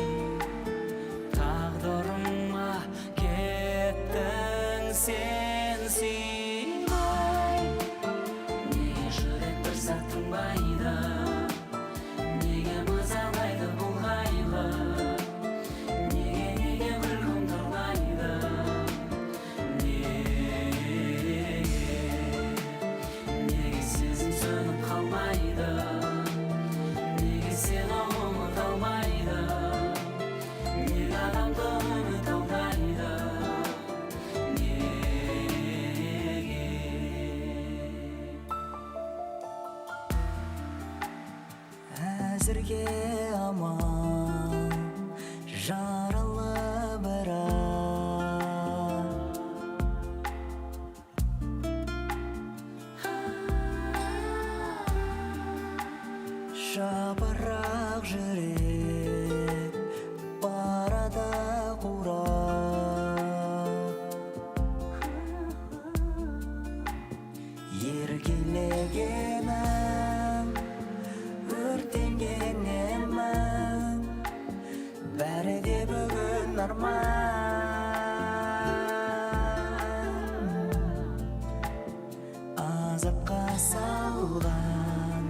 тағдырыма кеттің сен сыймай неге жүрек бір сәт тынбайды неге мазалайды бұл қайғы Әзірге аман жаралы бірақ бәрі де бүгін арман. Азапқа салған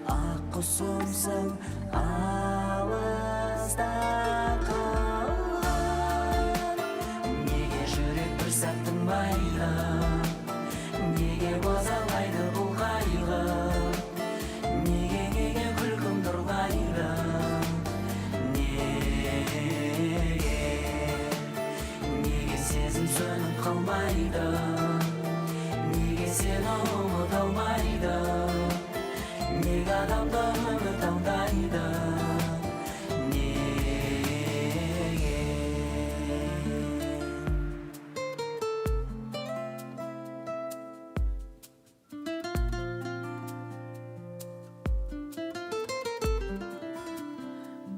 ақ құсымсың, алыста қалған. Неге жүрек бір сәт тынбайды, неге бозалайды бұл қайғы, неге күлкім тұрлайды, неге сезім сөніп қалмайды, неге сені ұмыта алмайды, неге адамды үміт алдайды,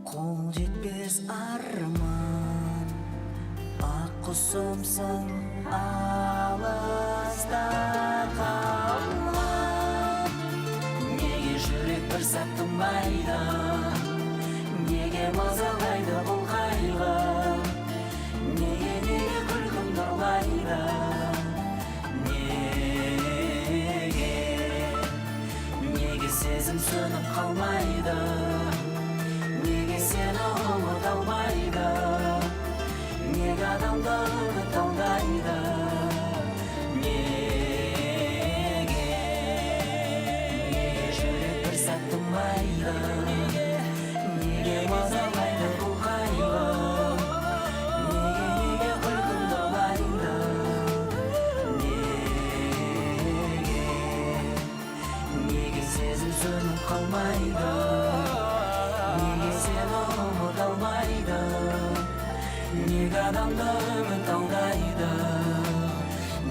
қол жетпес арман, ақ құсымсың, алыста қалған. Неге жүрек бір сәт тынбайды, неге мазалайды бұл қайғы, неге күлкім нұрлайды, неге сезім сөніп қалмайды, неге сені ұмыта алмайды, неге адамды үміт алдайды, неге жүрек бір сәт тынбайды, неге мазалайды бұл қайғы, неге күлкім нұрлайды, неге сезім сөніп қалмайды, неге сені ұмыта алмайды, неге адамды үміт алдайды,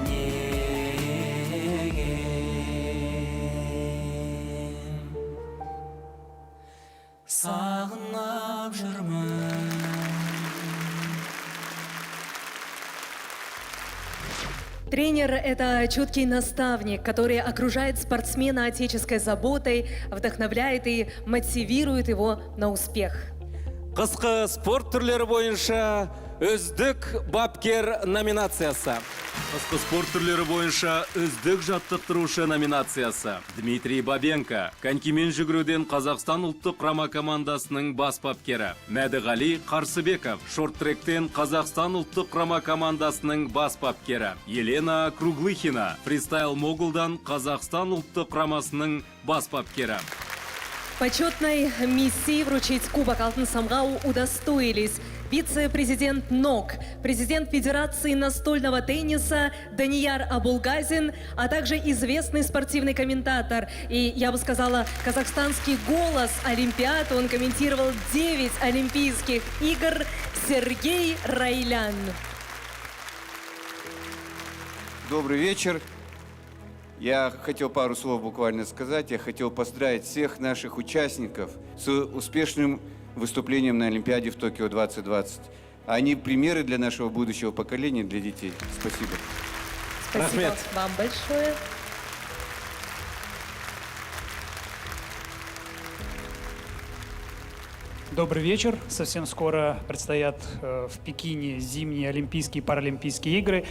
неге сағынып жүрмін. Тренер – это чуткий наставник, который окружает спортсмена отеческой заботой, вдохновляет и мотивирует его на успех. Қысқы спорт түрлері бойынша үздік бапкер номинациясы. Қысқы спорт түрлері бойынша үздік жаттықтырушы номинациясы. Дмитрий Бабенко, конькимен жүгіруден Қазақстан ұлттық құрама командасының бас бапкері. Мәдіғали Қарсыбеков, шорт-тректен Қазақстан ұлттық құрама командасының бас бапкері. Елена Круглыхина, фристайл могулдан Қазақстан ұлттық құрамасының бас бапкері. Почетной миссии вручить Кубок Алтын Самғау удостоились вице-президент НОК, президент Федерации настольного тенниса Данияр Абулгазин, а также известный спортивный комментатор. И, я бы сказала, казахстанский голос Олимпиад. Он комментировал 9 Олимпийских игр, Сергей Райлян. Добрый вечер. Я хотел пару слов буквально сказать. Я хотел поздравить всех наших участников с успешным выступлением на Олимпиаде в Токио 2020. Они примеры для нашего будущего поколения, для детей. Спасибо. Спасибо вам большое. Добрый вечер. Совсем скоро предстоят в Пекине зимние Олимпийские и Паралимпийские игры.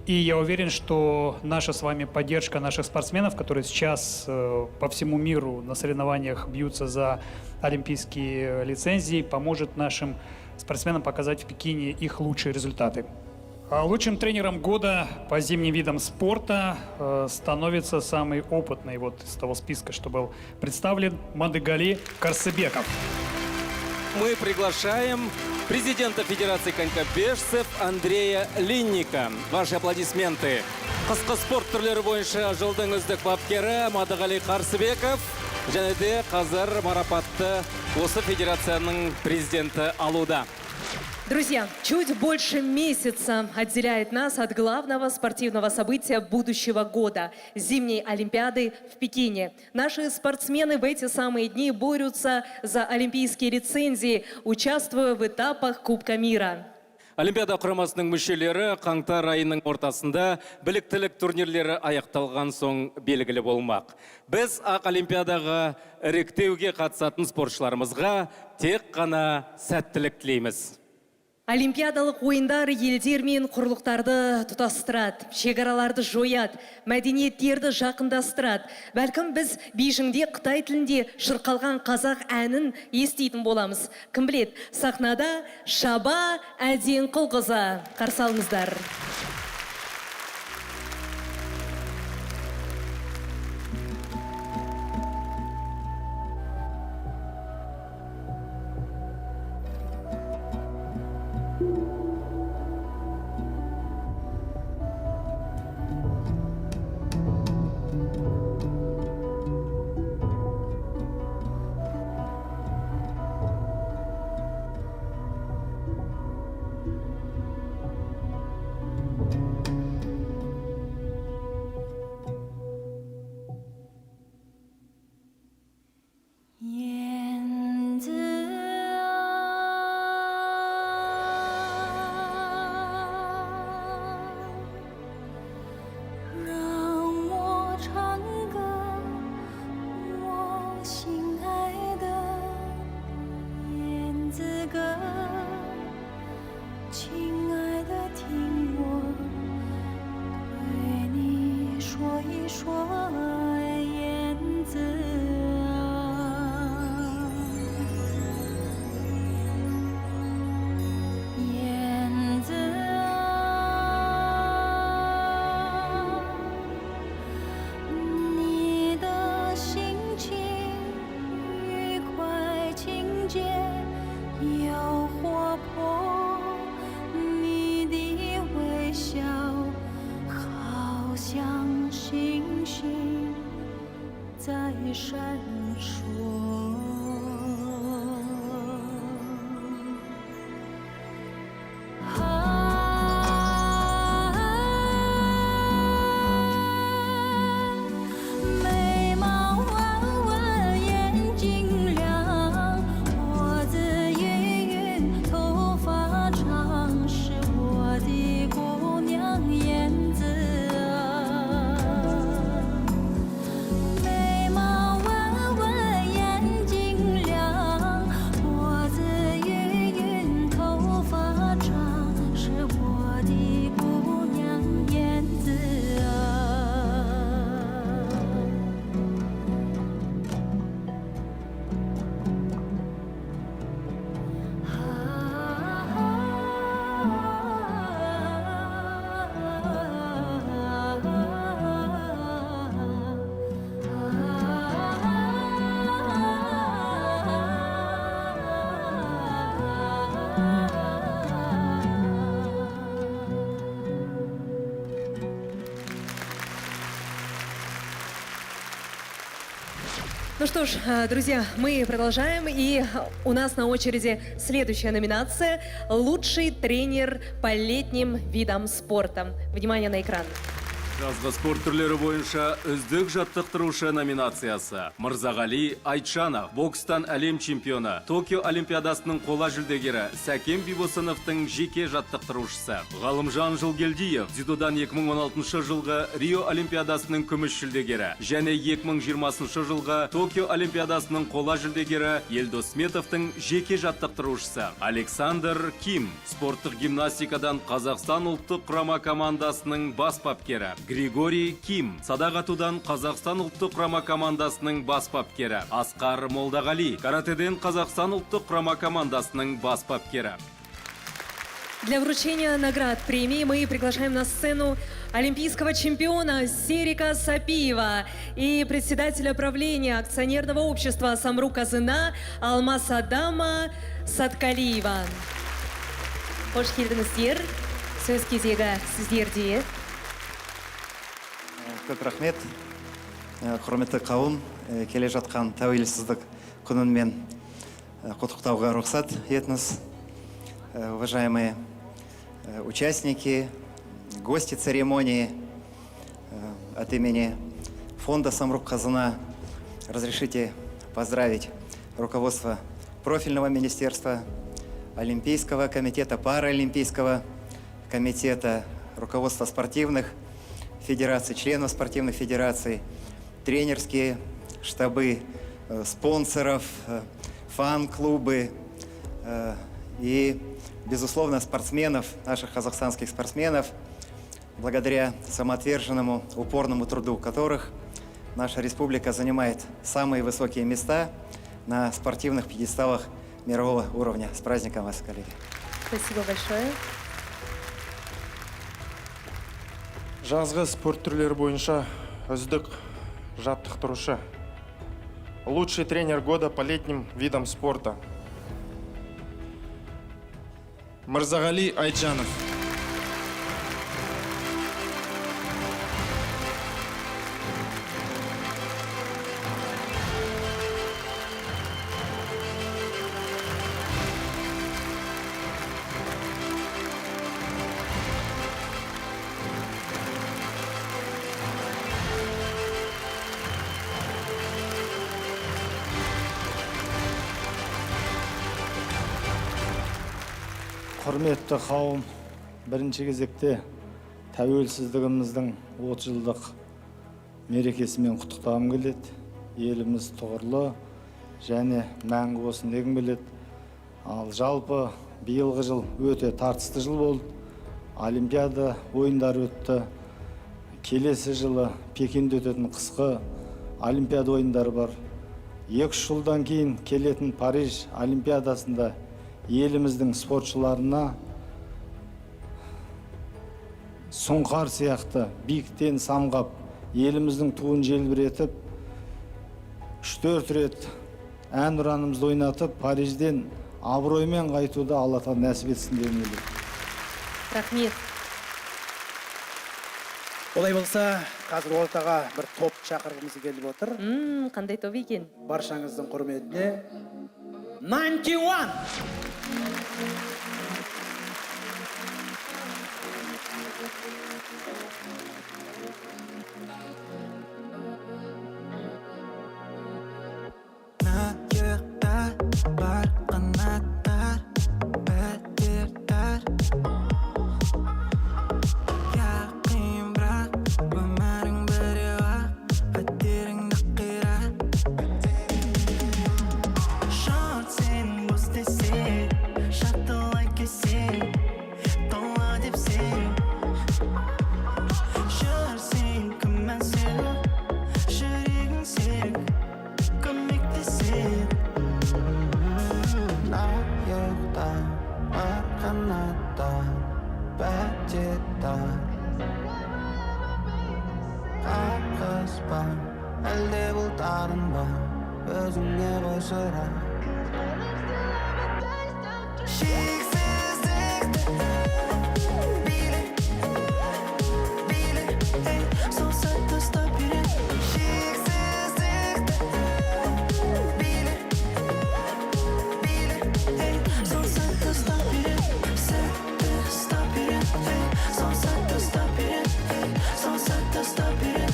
И я уверен, что наша с вами поддержка наших спортсменов, которые сейчас по всему миру на соревнованиях бьются за олимпийские лицензии, поможет нашим спортсменам показать в Пекине их лучшие результаты. А лучшим тренером года по зимним видам спорта становится самый опытный вот из того списка, что был представлен, Мадыгали Карсыбеков. Мы приглашаем президента Федерации конькобежцев Андрея Линника. Ваши аплодисменты. Қысқы спорт түрлері бойынша жылдың үздік бапкері Мадыгали Қарсыбеков және де қазір марапатты осы федерацияның президенті алуда. Друзья, чуть больше месяца отделяет нас от главного спортивного события будущего года – зимней Олимпиады в Пекине. Наши спортсмены в эти самые дни борются за олимпийские лицензии, участвуя в этапах Кубка мира. Олимпиада құрамасының мүшелері қаңтар айының ортасында біліктілік турнирлері аяқталған соң белгілі болмақ. Біз ақ Олимпиадаға іріктеуге қатысатын спортшыларымызға тек қана сәттілік тілейміз. Олимпиадалық ойындар елдер мен құрлықтарды тұтастырады, шекараларды жояды, мәдениеттерді жақындастырады. Бәлкім біз Бейжіңде Қытай тілінде шырқалған қазақ әнін естейтін боламыз. Кім білет, сахнада Шаба Әлденқұлқызы. Қарсы алыңыздар. Ну что ж, друзья, мы продолжаем, и у нас на очереди следующая номинация «Лучший тренер по летним видам спорта». Внимание на экран. Жазғы спорт түрлері бойынша үздік жаттықтырушы номинациясы. Мырзағали Айтшанов, бокстан әлем чемпионы, Токио Олимпиадасының қола жүлдегері, Сәкен Бибосыновтың жеке жаттықтырушысы. Ғалымжан Жылгелдиев, дзюдодан 2016 жылғы Рио Олимпиадасының күміс жүлдегері, және 2020 жылғы Токио Олимпиадасының қола жүлдегері Елдос Сметовтың жеке жаттықтырушысы. Александр Ким, спорттық гимнастикадан Қазақстан ұлттық құрама командасының бас бапкері. Григорий Ким, садақ атудан Қазақстан ұлттық құрама командасының бас бапкері. Асқар Молдағали, каратеден Қазақстан ұлттық құрама командасының бас бапкері. Для вручения наград премии мы приглашаем на сцену олимпийского чемпиона Серика Сапиева и председателя правления акционерного общества «Самру-Казына» Алмасадама Саткалиева. Қош келдіңіздер. Сөз кезегі сіздерде. Көп рахмет. Құрметті қауым, келе жатқан тәуелсіздік күнінмен құттықтауға рұқсат етіңіз. Уважаемые участники, гости церемонии, от имени фонда «Самрук-Казына» разрешите поздравить руководство профильного министерства, Олимпийского комитета, Паралимпийского комитета, руководство спортивных федераций, членов спортивных федераций, тренерские штабы, спонсоров, фан-клубы и, безусловно, спортсменов, наших казахстанских спортсменов, благодаря самоотверженному, упорному труду которых наша республика занимает самые высокие места на спортивных пьедесталах мирового уровня. С праздником вас, коллеги! Спасибо большое. Жазғы спорт түрлері бойынша үздік жаттықтырушы. Лучший тренер года по летним видам спорта. Мырзағали Айджанов. Құрметті қауым, бірінші кезекте тәуелсіздігіміздің 30 жылдық мерекесімен құттықтағым келеді. Еліміз тұғырлы және мәңгі болсын дегім келеді. Ал жалпы биылғы жыл өте тартысты жыл болды. Олимпиада ойындары өтті. Келесі жылы Пекинде өтетін қысқы Олимпиада ойындары бар. 2 жылдан кейін келетін Париж Олимпиадасында еліміздің спортшыларына сұңқар сияқты биіктен самғап, еліміздің туын желбіретіп, 3-4 рет әнұранымызды ойнатып, Парижден абыроймен қайтуды Алла Тағала нәсіп етсін дегім келеді. Рахмет. Олай болса, қазір ортаға бір топ шақырғымыз келіп отыр. Қандай топ екен? Баршаңыздың құрметіне 91. Бар қанаттар, бәтерлер. Яқин бірақ өмірің біреу ақ, пәтеріңді қират. Шорт сен бос десе, шаттылай кесе, тола деп сен. Жүрсең күмәнсің, жүрегің серік, көмектесер. Наяқта бар қанаттар, бәтерлер. Қарғыс ба, әлде бұлтарың ба, өзіңе ғой сұрақ. Шексіздікті биле, биле, сол сәтті ұстап биле. Шексіздікті биле, биле, сол сәтті ұстап биле. Сәтті ұстап биле, сол сәтті ұстап биле, сол сәтті ұстап биле.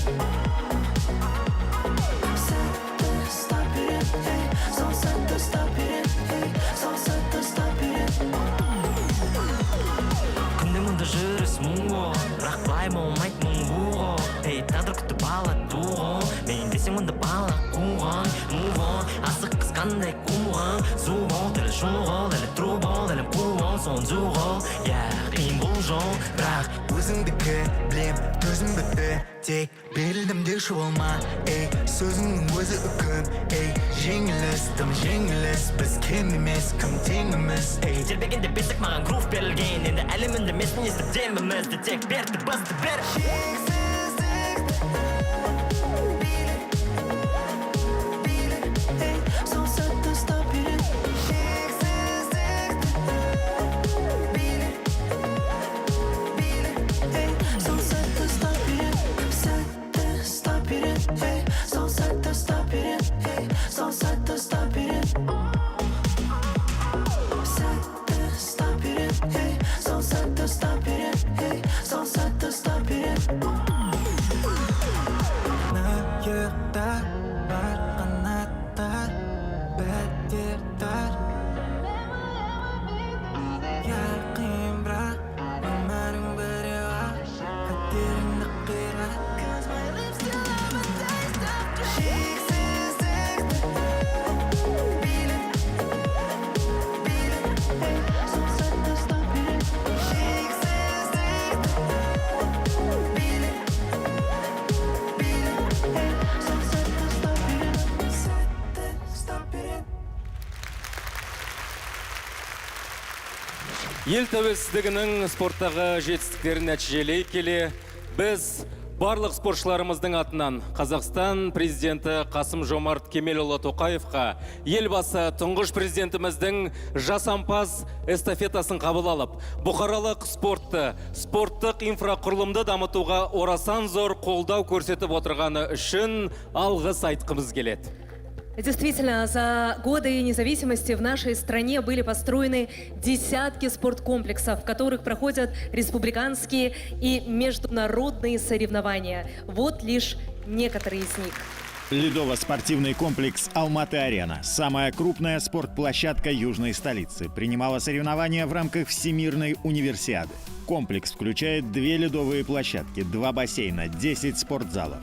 Сәтті ұстап биле, сол сәтті ұстап биле, сол сәтті ұстап биле. Күнде мұнда жүріс мұңғо, бірақ былай болмайды мұңғо. Тағдыр күтіп алады туғо, мен десең мұнда бала қуған. Мұңғо, асық қыз қандай қуған. Зуғо, тілі шуғо, әлі трубо, әлім қуғо, сон зуғо. Қиын бұл жол, бірақ өзіңдікі білем, төзім бітті. Тек берілдім деуші болма, сөзіңнің өзі үкім. Жеңіліс, тым жеңіліс, біз кем емес, кім теңіміз. Тербегенде бесік маған грув берілген, енді әлемінде месін естіп демімізді. Тек берді, басты бер. Шексіздікті биле, биле, сол сәтті ұстап биле. Шексіздікті биле, биле, сол сәтті ұстап биле. Сәтті ұстап биле, сол сәтті ұстап биле, сол сәтті ұстап биле. Сәтті ұстап биле, сол сәтті ұстап биле, сол сәтті ұстап биле. Ел тәуелсіздігінің спорттағы жетістіктерін нәтижелей келе, біз барлық спортшыларымыздың атынан Қазақстан президенті Қасым-Жомарт Кемелұлы Тоқаевқа елбасы тұңғыш президентіміздің жасампаз эстафетасын қабыл алып, бұқаралық спортты, спорттық инфрақұрылымды дамытуға орасан зор қолдау көрсетіп отырғаны үшін алғыс айтқымыз келеді. Действительно, за годы независимости в нашей стране были построены десятки спорткомплексов, в которых проходят республиканские и международные соревнования. Вот лишь некоторые из них. Ледово-спортивный комплекс «Алматы-Арена», самая крупная спортплощадка южной столицы, принимала соревнования в рамках Всемирной универсиады. Комплекс включает 2 ледовые площадки, 2 бассейна, 10 спортзалов.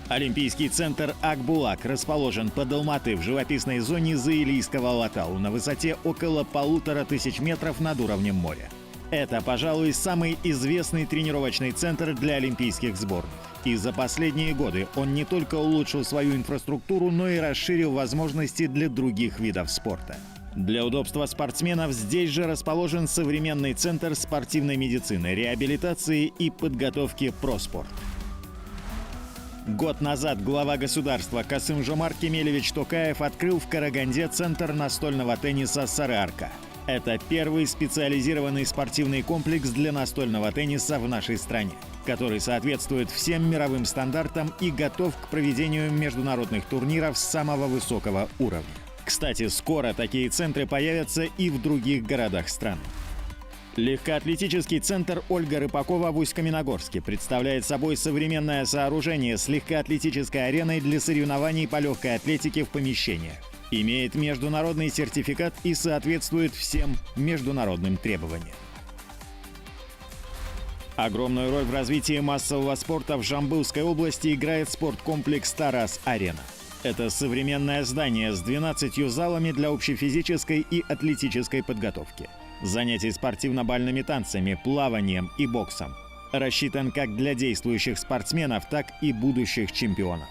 Олимпийский центр «Акбулак» расположен под Алматы в живописной зоне Заилийского Алатау на высоте около 1500 метров над уровнем моря. Это, пожалуй, самый известный тренировочный центр для олимпийских сборных. И за последние годы он не только улучшил свою инфраструктуру, но и расширил возможности для других видов спорта. Для удобства спортсменов здесь же расположен современный центр спортивной медицины, реабилитации и подготовки «Проспорт». Год назад глава государства Касым-Жомарт Кемелевич Токаев открыл в Караганде центр настольного тенниса «Сары-Арка». Это первый специализированный спортивный комплекс для настольного тенниса в нашей стране, который соответствует всем мировым стандартам и готов к проведению международных турниров самого высокого уровня. Кстати, скоро такие центры появятся и в других городах страны. Легкоатлетический центр Ольга Рыпакова в Усть-Каменогорске представляет собой современное сооружение с легкоатлетической ареной для соревнований по легкой атлетике в помещениях. Имеет международный сертификат и соответствует всем международным требованиям. Огромную роль в развитии массового спорта в Жамбылской области играет спорткомплекс «Тарас-Арена». Это современное здание с 12 залами для общефизической и атлетической подготовки, занятий спортивно-бальными танцами, плаванием и боксом. Рассчитан как для действующих спортсменов, так и будущих чемпионов.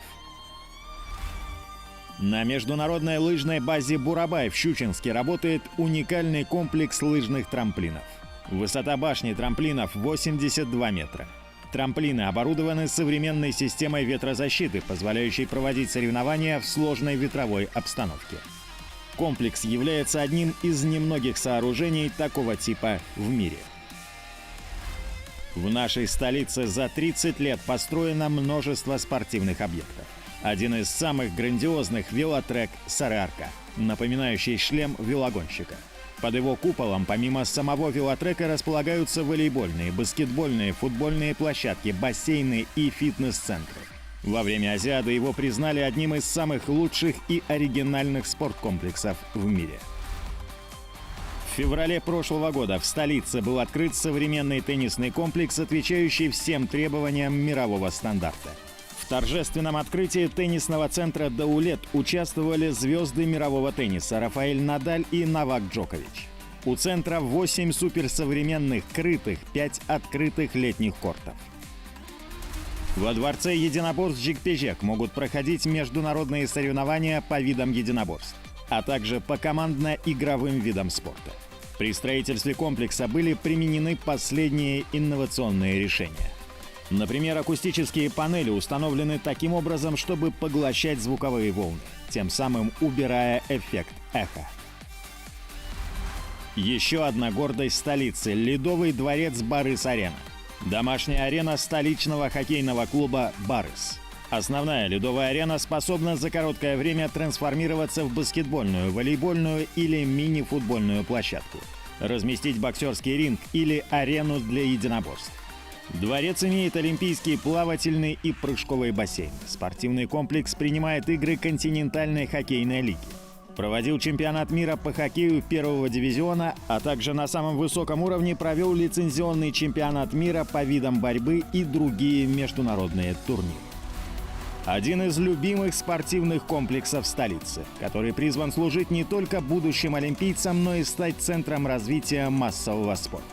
На международной лыжной базе «Бурабай» в Щучинске работает уникальный комплекс лыжных трамплинов. Высота башни трамплинов 82 метра. Трамплины оборудованы современной системой ветрозащиты, позволяющей проводить соревнования в сложной ветровой обстановке. Комплекс является одним из немногих сооружений такого типа в мире. В нашей столице за 30 лет построено множество спортивных объектов. Один из самых грандиозных — велотрек «Сары-Арка», напоминающий шлем велогонщика. Под его куполом помимо самого велотрека располагаются волейбольные, баскетбольные, футбольные площадки, бассейны и фитнес-центры. Во время Азиады его признали одним из самых лучших и оригинальных спорткомплексов в мире. В феврале прошлого года в столице был открыт современный теннисный комплекс, отвечающий всем требованиям мирового стандарта. В торжественном открытии теннисного центра «Даулет» участвовали звезды мирового тенниса Рафаэль Надаль и Новак Джокович. У центра 8 суперсовременных крытых, 5 открытых летних кортов. Во дворце единоборств «Жикпежек» могут проходить международные соревнования по видам единоборств, а также по командно-игровым видам спорта. При строительстве комплекса были применены последние инновационные решения. Например, акустические панели установлены таким образом, чтобы поглощать звуковые волны, тем самым убирая эффект эхо. Еще одна гордость столицы — Ледовый дворец «Барыс-Арена». Домашняя арена столичного хоккейного клуба «Барыс». Основная ледовая арена способна за короткое время трансформироваться в баскетбольную, волейбольную или мини-футбольную площадку, разместить боксерский ринг или арену для единоборств. Дворец имеет олимпийский плавательный и прыжковый бассейн. Спортивный комплекс принимает игры континентальной хоккейной лиги. Проводил чемпионат мира по хоккею первого дивизиона, а также на самом высоком уровне провел лицензионный чемпионат мира по видам борьбы и другие международные турниры. Один из любимых спортивных комплексов столицы, который призван служить не только будущим олимпийцам, но и стать центром развития массового спорта.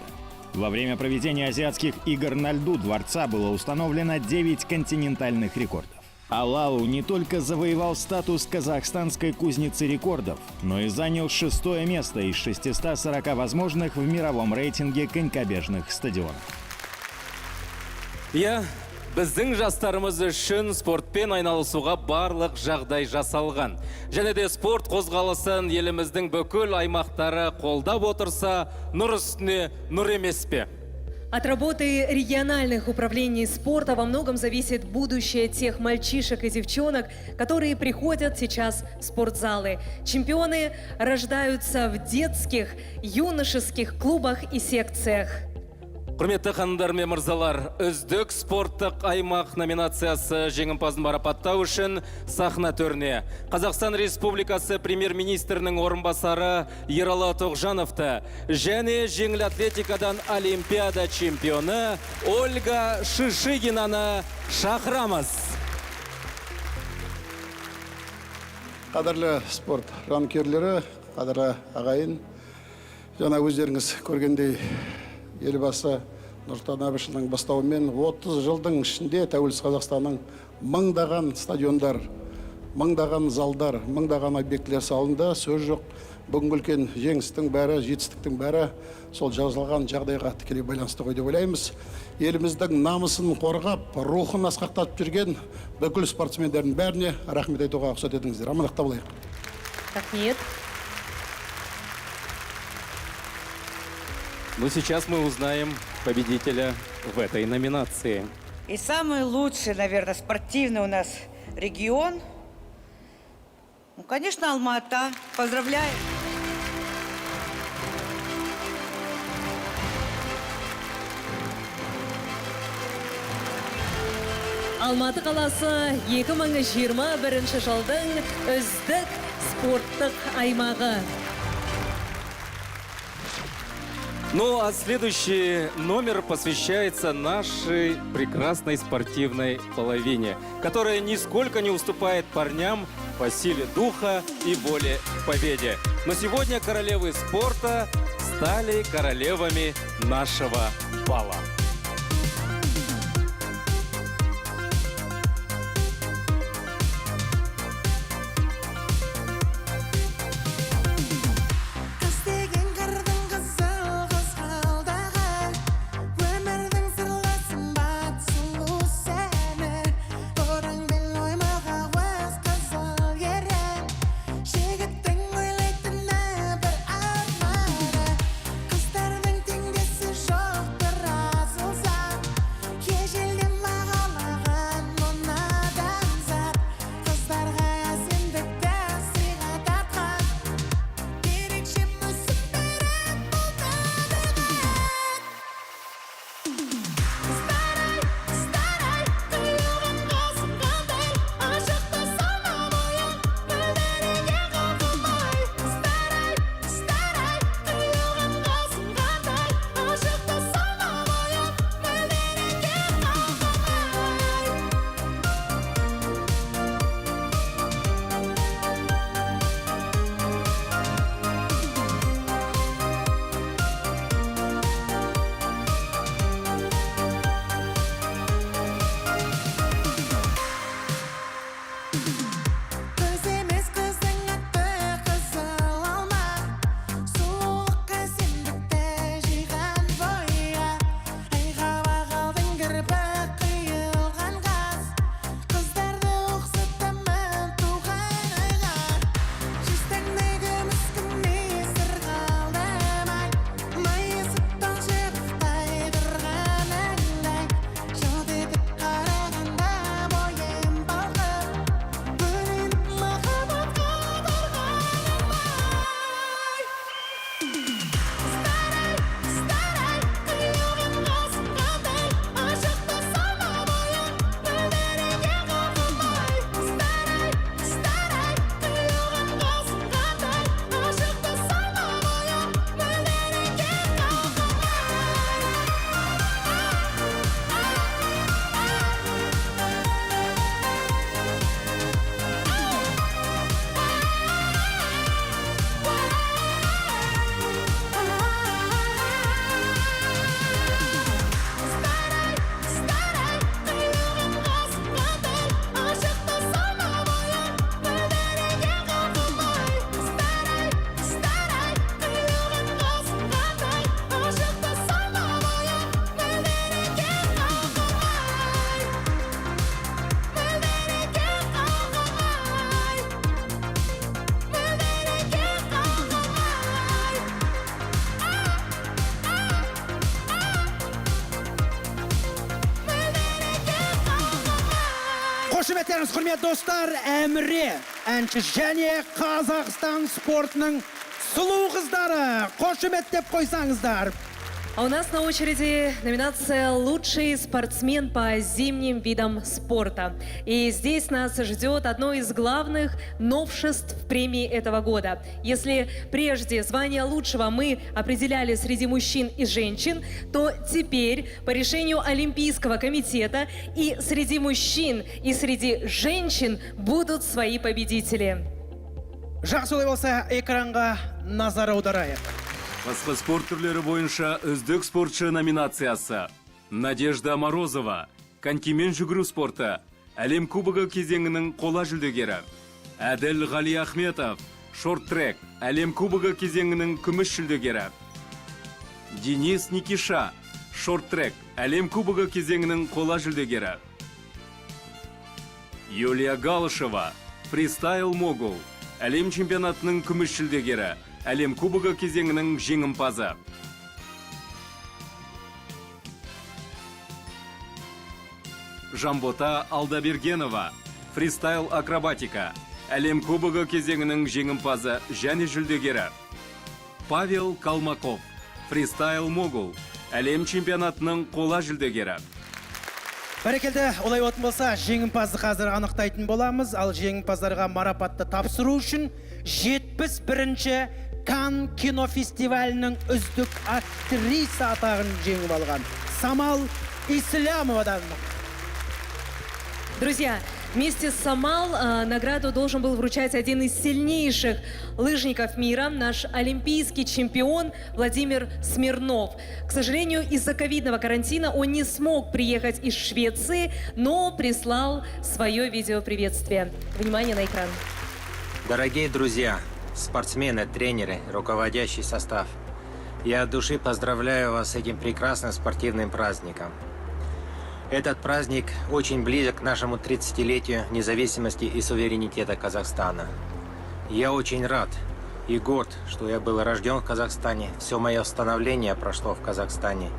Во время проведения азиатских игр на льду дворца было установлено 9 континентальных рекордов. Алау не только завоевал статус казахстанской кузницы рекордов, но и занял 6-е место из 640 возможных в мировом рейтинге конькобежных стадионов. Біздің жастарымыз үшін спортпен айналысуға барлық жағдай жасалған. Және де спорт қозғалысын еліміздің бүкіл аймақтары қолдап отырса, нұр үстіне нұр емес пе? От работы региональных управлений спорта во многом зависит будущее тех мальчишек и девчонок, которые приходят сейчас в спортзалы. Чемпионы рождаются в детских, юношеских клубах и секциях. Құрметті ханымдар мен мырзалар, үздік спорттық аймақ номинациясы жеңімпазын марапаттау үшін сахна төріне Қазақстан Республикасы премьер-министрінің орынбасары Ералы Тоғжановты және жеңіл атлетикадан олимпиада чемпионы Ольга Шишигинаны шақырамыз. Қадірлі спорт жанкүйерлері, қадірлі ағайын, жаңа өздеріңіз көргендей елбасы Нұрсұлтан Әбішұлының бастауымен 30 жылдың ішінде тәуелсіз Қазақстанның мыңдаған стадиондар, мыңдаған залдар, мыңдаған объектілер салынды. Сөз жоқ, бүгінгі үлкен жеңістің бәрі, жетістіктің бәрі сол жазылған жағдайға тікелей байланысты ғой деп ойлаймыз. Еліміздің намысын қорғап, рухын асқақтатып жүрген бүкіл спортсмендердің бәріне рахмет айтуға рұқсат етіңіздер. Амандықта болайық. Рахмет. Ну, сейчас мы узнаем победителя в этой номинации. И самый лучший, наверное, спортивный у нас регион, ну, конечно, Алма-Ата. Поздравляю! Алматы қаласы 2021 жылдың үздік спорттық аймағы. Ну, а следующий номер посвящается нашей прекрасной спортивной половине, которая нисколько не уступает парням по силе духа и воле к победе. Но сегодня королевы спорта стали королевами нашего бала. Қыздардың теңдесі жоқ бір азы Қошеметтеріңіз, құрметті достар, Әміре, әнші және Қазақстан спортының сұлу қыздары. Қошеметтеп қойсаңыздар. А у нас на очереди номинация «Лучший спортсмен по зимним видам спорта». И здесь нас ждет одно из главных новшеств премии этого года. Если прежде звание лучшего мы определяли среди мужчин и женщин, то теперь по решению Олимпийского комитета и среди мужчин, и среди женщин будут свои победители. Жақсы олай болса, экранға назар аударайық. Басқа спорт түрлері бойынша үздік спортшы номинациясы. Надежда Морозова, конькимен жүгіру спорты, әлем кубогы кезеңінің қола жүлдегері. Әділ Ғали Ахметов, шорт-трек, әлем кубогы кезеңінің күміс жүлдегері. Денис Никиша, шорт-трек, әлем кубогы кезеңінің қола жүлдегері. Юлия Галышева, фристайл могул, әлем чемпионатының күміс жүлдегері. Әлем кубогы кезеңінің жеңімпазы. Жамбота Алдабергенова, фристайл акробатика, әлем кубогы кезеңінің жеңімпазы және жүлдегері. Павел Калмаков, фристайл могул, әлем чемпионатының қола жүлдегері. Бәрекелді, олай отын болса, жеңімпазды қазір анықтайтын боламыз. Ал жеңімпаздарға марапатты тапсыру үшін 71-ші Кан кинофестивалінің үздік актриса атағын жеңіп алған Самал Ислямовадан. Друзья, вместе с Самал награду должен был вручать один из сильнейших лыжников мира, наш олимпийский чемпион Владимир Смирнов. К сожалению, из-за ковидного карантина он не смог приехать из Швеции, но прислал свое видеоприветствие. Внимание на экран. Дорогие друзья, спортсмены, тренеры, руководящий состав, я от души поздравляю вас с этим прекрасным спортивным праздником. Этот праздник очень близок к нашему 30-летию независимости и суверенитета Казахстана. Я очень рад и горд, что я был рожден в Казахстане, все мое становление прошло в Казахстане.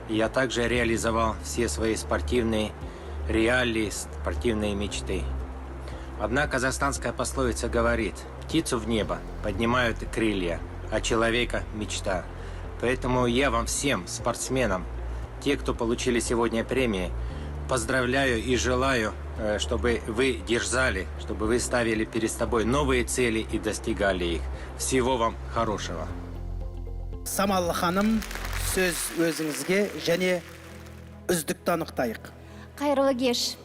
И я также реализовал все свои спортивные реалии, спортивные мечты. Одна казахстанская пословица говорит: птицу в небо поднимают крылья, а человека мечта. Поэтому я вам всем, спортсменам, те, кто получили сегодня премии, поздравляю и желаю, чтобы вы дерзали, чтобы вы ставили перед собой новые цели и достигали их. Всего вам хорошего. Самал ханым, сөз өзіңізге және үздікті анықтайық. Қайырлы кеш.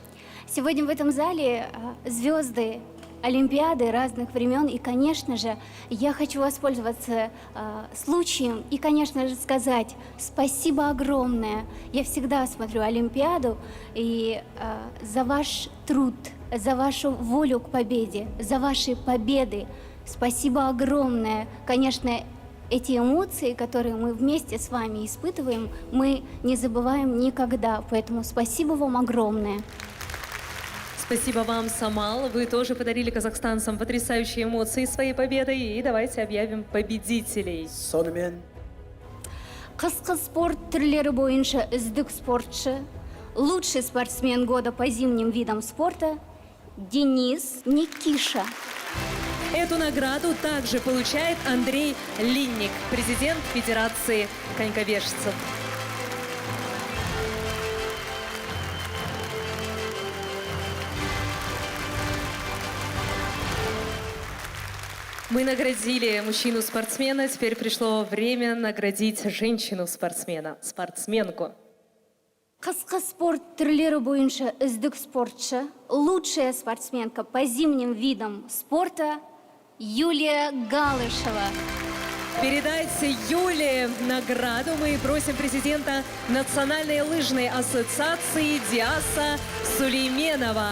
Сегодня в этом зале звезды Олимпиады разных времен. И, конечно же, я хочу воспользоваться случаем и, конечно же, сказать спасибо огромное. Я всегда смотрю Олимпиаду и за ваш труд, за вашу волю к победе, за ваши победы. Спасибо огромное. Конечно, эти эмоции, которые мы вместе с вами испытываем, мы не забываем никогда. Поэтому спасибо вам огромное. Спасибо вам, Самал. Вы тоже подарили казахстанцам потрясающие эмоции своей победой. И давайте объявим победителей. Қысқы спорт түрлері бойынша үздік спортшы, лучший спортсмен года по зимним видам спорта Денис Никиша. Эту награду также получает Андрей Линник, президент Федерации конькобежцев. Мы наградили мужчину-спортсмена, теперь пришло время наградить женщину-спортсмена, спортсменку. Қысқы спорт түрлері бойынша үздік спортшы, лучшая спортсменка по зимним видам спорта Юлия Галышева. Передайте Юле награду. Мы просим президента Национальной лыжной ассоциации Диаса Сулейменова.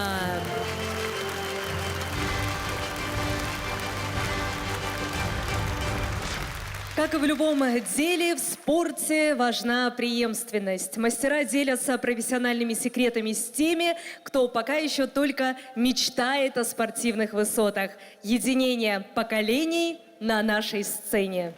Как и в любом деле, в спорте важна преемственность. Мастера делятся профессиональными секретами с теми, кто пока еще только мечтает о спортивных высотах. Единение поколений на нашей сцене.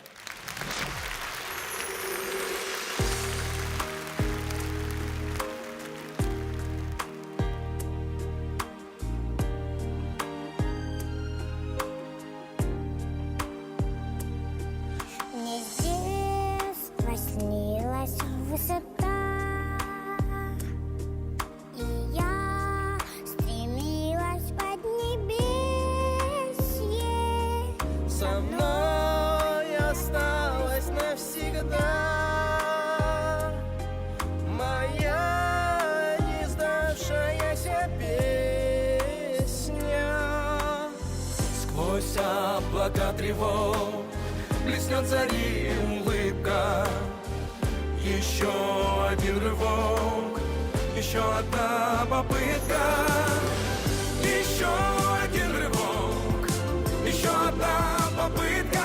облака тревог, блеснет зари улыбка. Еще один рывок, еще одна попытка. Еще один рывок, еще одна попытка.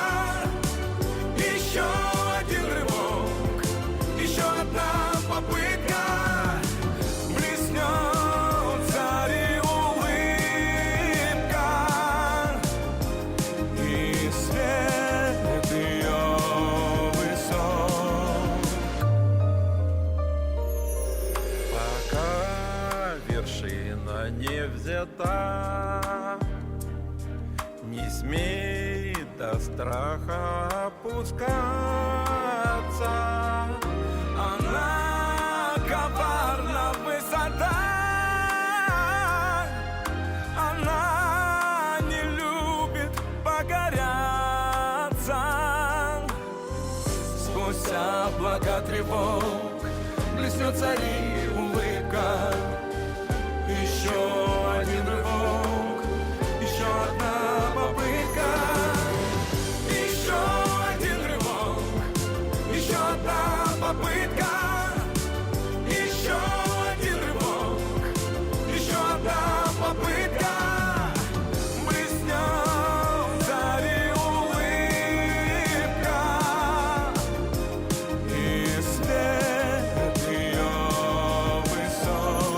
Еще один рывок, еще одна попытка. Блеснет зари улыбка, и свет ее высок. Пока вершина не взята, не смей до страха опускаться. Она коварна высота, она не любит покоряться. Сквозь облака тревог блеснет зари улыбка. Еще один рывок, еще одна попытка. Еще один рывок, еще одна попытка. Еще один рывок, еще одна попытка. Блеснет зари улыбка, и свет ее высок.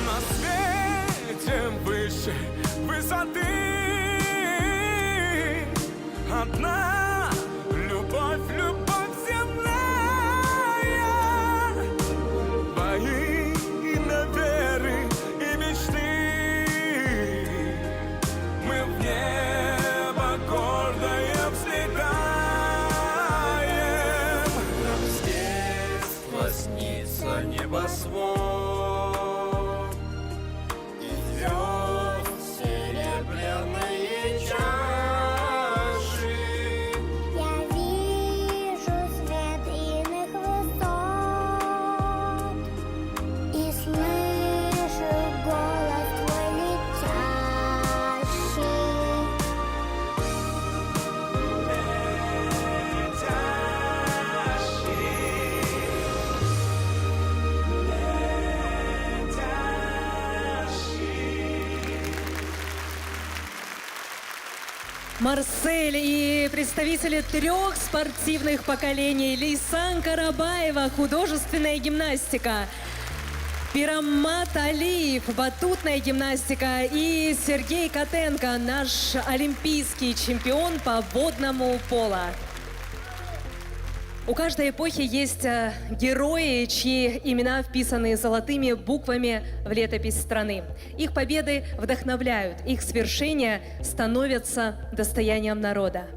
На свете выше высоты одна любовь, любовь земная. Во имя веры и мечты мы в небо гордое взлетаем. Нам с детства снится небосвод, и звезд серебряные чаши. Я вижу свет иных высот и слышу голос твой летящий. Марсель и представители 3 спортивных поколений. Лейсан Карабаева, художественная гимнастика. Пирамат Алиев, батутная гимнастика. И Сергей Котенко, наш олимпийский чемпион по водному поло. У каждой эпохи есть герои, чьи имена вписаны золотыми буквами в летопись страны. Их победы вдохновляют, их свершения становятся достоянием народа.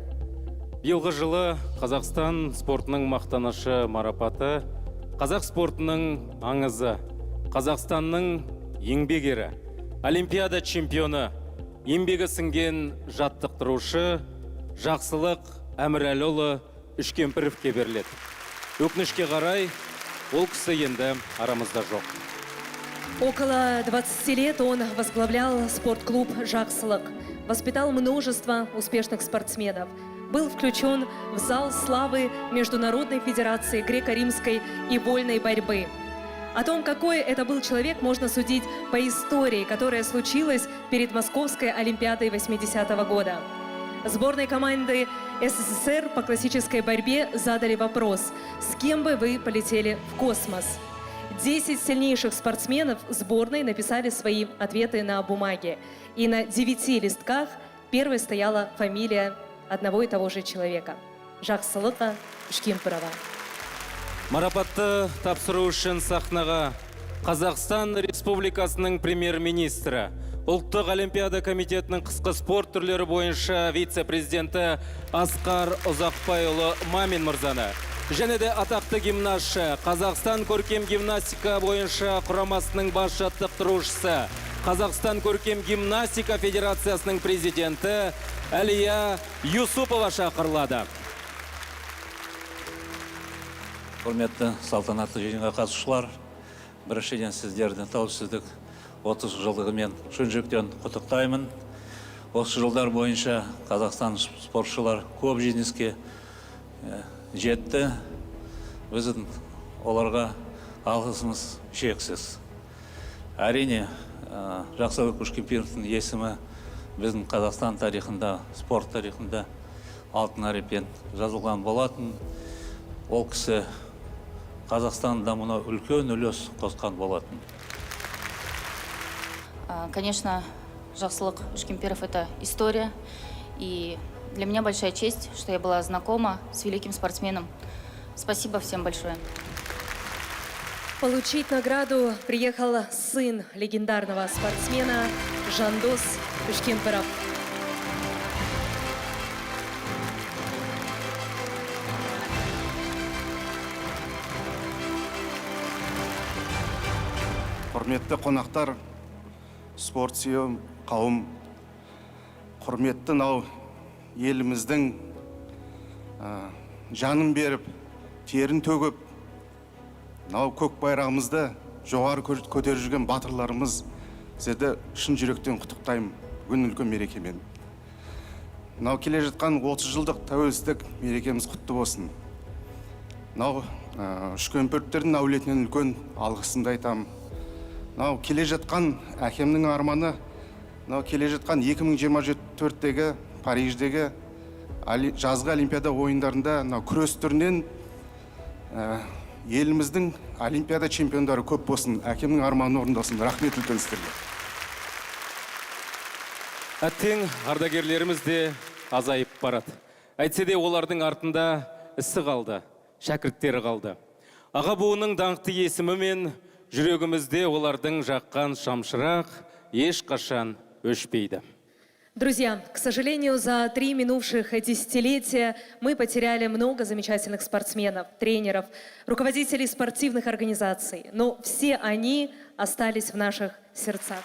Биылғы жылы Қазақстан спортының мақтанышы марапаты, қазақ спортының аңызы, Қазақстанның еңбек ері, Олимпиада чемпионы, еңбегі сіңген жаттықтырушы Жақсылық Әмірәліұлы Үшкемпіровке беріледі. Өкінішке қарай, ол кісі енді арамызда жоқ. Около 20 лет он возглавлял спортклуб «Жақсылық», воспитал множество успешных спортсменов, был включен в зал славы Международной Федерации греко-римской и вольной борьбы. О том, какой это был человек, можно судить по истории, которая случилась перед Московской Олимпиадой 80-го года. Сборной команды СССР по классической борьбе задали вопрос: с кем бы вы полетели в космос? 10 сильнейших спортсменов сборной написали свои ответы на бумаге. И на 9 листках первой стояла фамилия одного и того же человека – Жақсылық Үшкемпірова. Марапатты тапсыру үшін сахнаға Қазақстан Республикасының премьер-министрі, Ұлттық Олимпиада комитетінің қысқы спорт түрлері бойынша вице-президенті Асқар Ұзақбайұлы Мамин мырзаны, және де атақты гимнастшы, Қазақстан көркем гимнастика бойынша құрамасының бас жаттықтырушысы, Қазақстан көркем гимнастика федерациясының президенті Әлия Юсупова шақырылады. Құрметті салтанатты жиынға қатысушылар, біріншіден сіздерді тәуелсіздік 30 жылдығымен шын жүректен құттықтаймын. Осы жылдар бойынша Қазақстан спортшылар көп жеңіске жетті. Біздің оларға алғысымыз шексіз. Әрине, Жақсыбек Қошкемпировтың есімі біздің Қазақстан тарихында, спорт тарихында алтын әріппен жазылған болатын. Ол кісі Қазақстан дамуына үлкен үлес қосқан болатын. Конечно, Жақсылық Ушкемпиров — это история. И для меня большая честь, что я была знакома с великим спортсменом. Спасибо всем большое. Получить награду приехал сын легендарного спортсмена Жандос Ушкемпиров. Құрметті қонақтар, спорт сүйер қауым, құрметті еліміздің жанын беріп, терін төгіп, көк байрағымызды жоғары көтеріп жүрген батырларымыз, сізді шын жүректен құттықтаймын бүгін үлкен мерекемен. Келе жатқан 30 жылдық тәуелсіздік мерекеміз құтты болсын. Ушкемпировтердің әулетінен үлкен алғысымды айтамын. Келе жатқан әкемнің арманы, келе жатқан 2024-тегі Париждегі жазғы Олимпиада ойындарында күрес түрінен еліміздің Олимпиада чемпиондары көп болсын. Әкемнің арманы орындалсын. Рахмет үлкен сіздерге. Әттең ардагерлеріміз де азайып барады. Әйтсе де олардың артында ісі қалды, шәкірттері қалды. Аға буынның даңқты есімі мен жүрегімізде олардың жаққан шамшырақ ешқашан өшпейді. Друзья, к сожалению, за 3 минувших десятилетия мы потеряли много замечательных спортсменов, тренеров, руководителей спортивных организаций. Но все они остались в наших сердцах.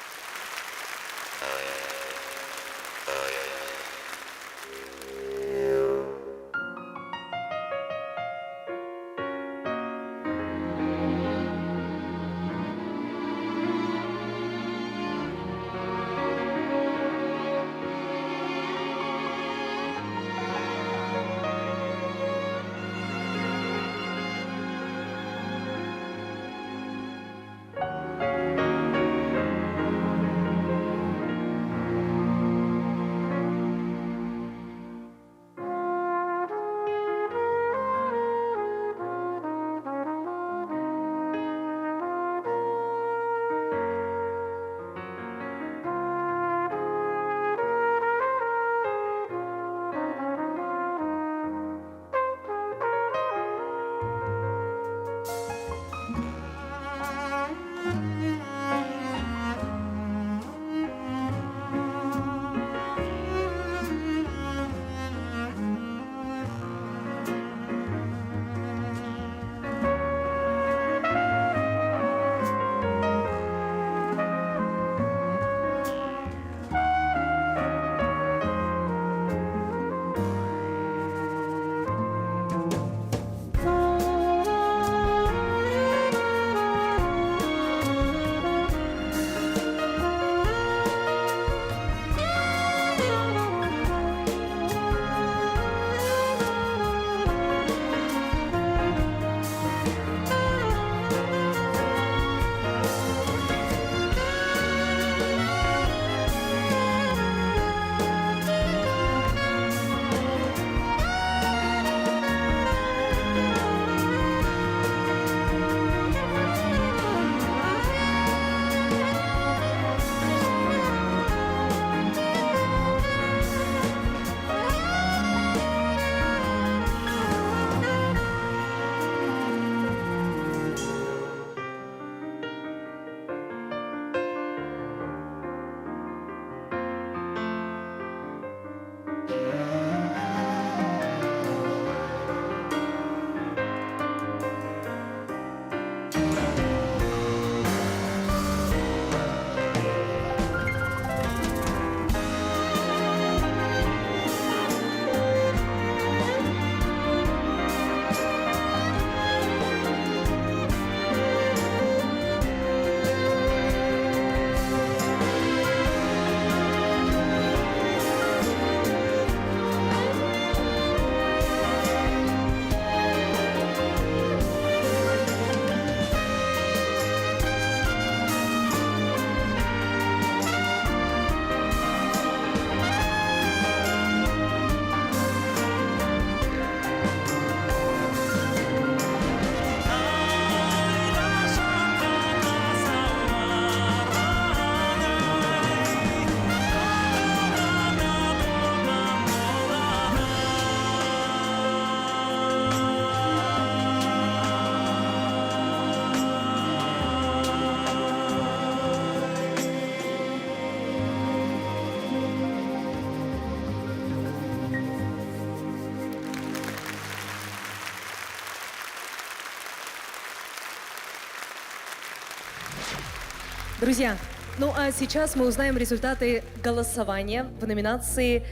Друзья, ну а сейчас мы узнаем результаты голосования в номинации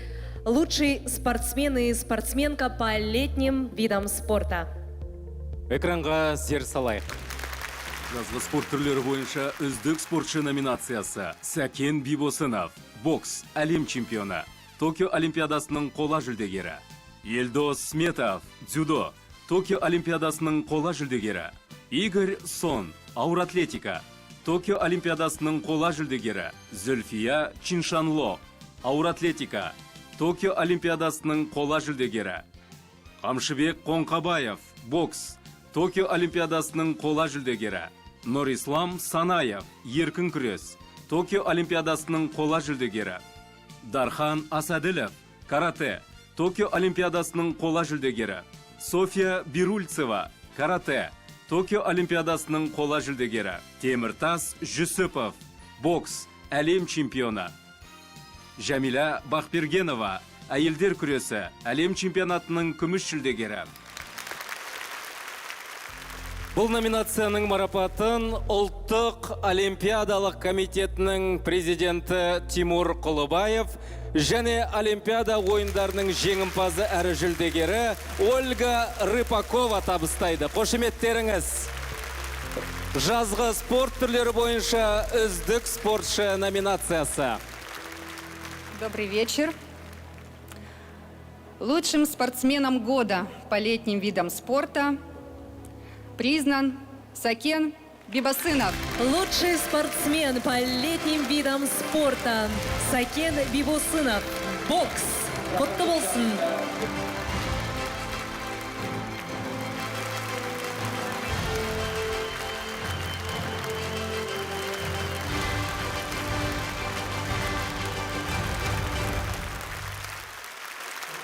«Лучший спортсмен и спортсменка по летним видам спорта». Экранға зер салайық. Жазғы спорт түрлері бойынша үздік спортшы номинациясы Сәкен Бибосынов, бокс, әлем чемпионы, Токио Олимпиадасының қола жүлдегері. Елдос Сметов, дзюдо, Токио Олимпиадасының қола жүлдегері. Игорь Сон, ауыр атлетика, Токио Олимпиадасының қола жүлдегері. Зүлфия Чиншанло, ауыр атлетика, Токио Олимпиадасының қола жүлдегері. Қамшыбек Қоңқабаев, бокс, Токио Олимпиадасының қола жүлдегері. Нұрислам Санаев, еркін күрес, Токио Олимпиадасының қола жүлдегері. Дархан Асаділов, карате, Токио Олимпиадасының қола жүлдегері. София Бирульцева, карате, Токио Олимпиадасының қола жүлдегері. Теміртас Жүсіпов, бокс, әлем чемпионы. Жамиля Бақбергенова, әйелдер күресі, әлем чемпионатының күміс жүлдегері. Бұл номинацияның марапатын Ұлттық Олимпиадалық комитетінің президенті Тимур Құлыбаев және Олимпиада ойындарының жеңімпазы әрі жүлдегері Ольга Рыпакова табыстайды. Қошеметтеріңіз. Жазғы спорт түрлері бойынша үздік спортшы номинациясы. Добрый вечер. Лучшим спортсменом года по летним видам спорта признан Сакен Бибосынов. Лучший спортсмен по летним видам спорта Сакен Бибосынов. Бокс. Құтты болсын.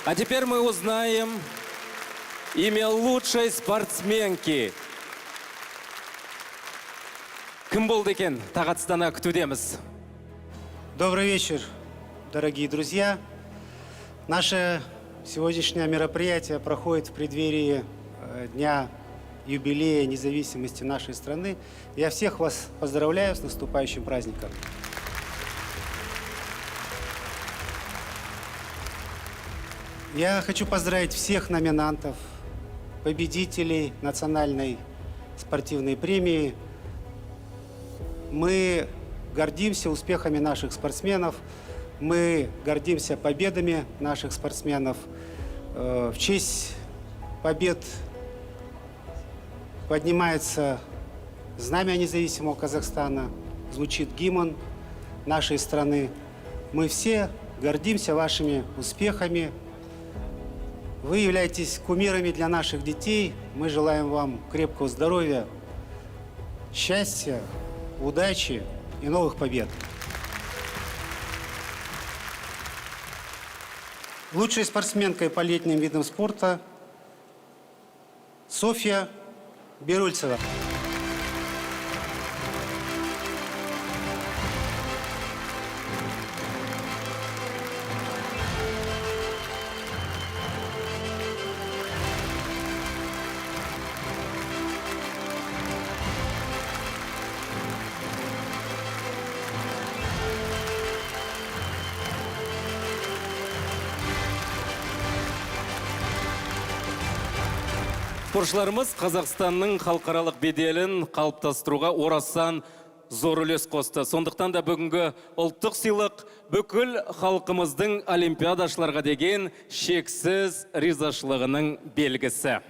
А теперь мы узнаем имя лучшей спортсменки. Кім болды екен? Тағатыстана күтудеміз. Добрый вечер, дорогие друзья. Наше сегодняшнее мероприятие проходит в преддверии Дня юбилея независимости нашей страны. Я всех вас поздравляю с наступающим праздником. Я хочу поздравить всех номинантов, победителей национальной спортивной премии. Мы гордимся успехами наших спортсменов, мы гордимся победами наших спортсменов. В честь побед поднимается знамя независимого Казахстана, звучит гимн нашей страны. Мы все гордимся вашими успехами. Вы являетесь кумирами для наших детей. Мы желаем вам крепкого здоровья, счастья, удачи и новых побед. Лучшей спортсменкой по летним видам спорта Софья Бирульцева. Спортшыларымыз Қазақстанның халықаралық беделін қалыптастыруға орасан зор үлес қосты. Сондықтан да бүгінгі ұлттық сыйлық бүкіл халқымыздың олимпиадашыларға деген шексіз ризашылығының белгісі.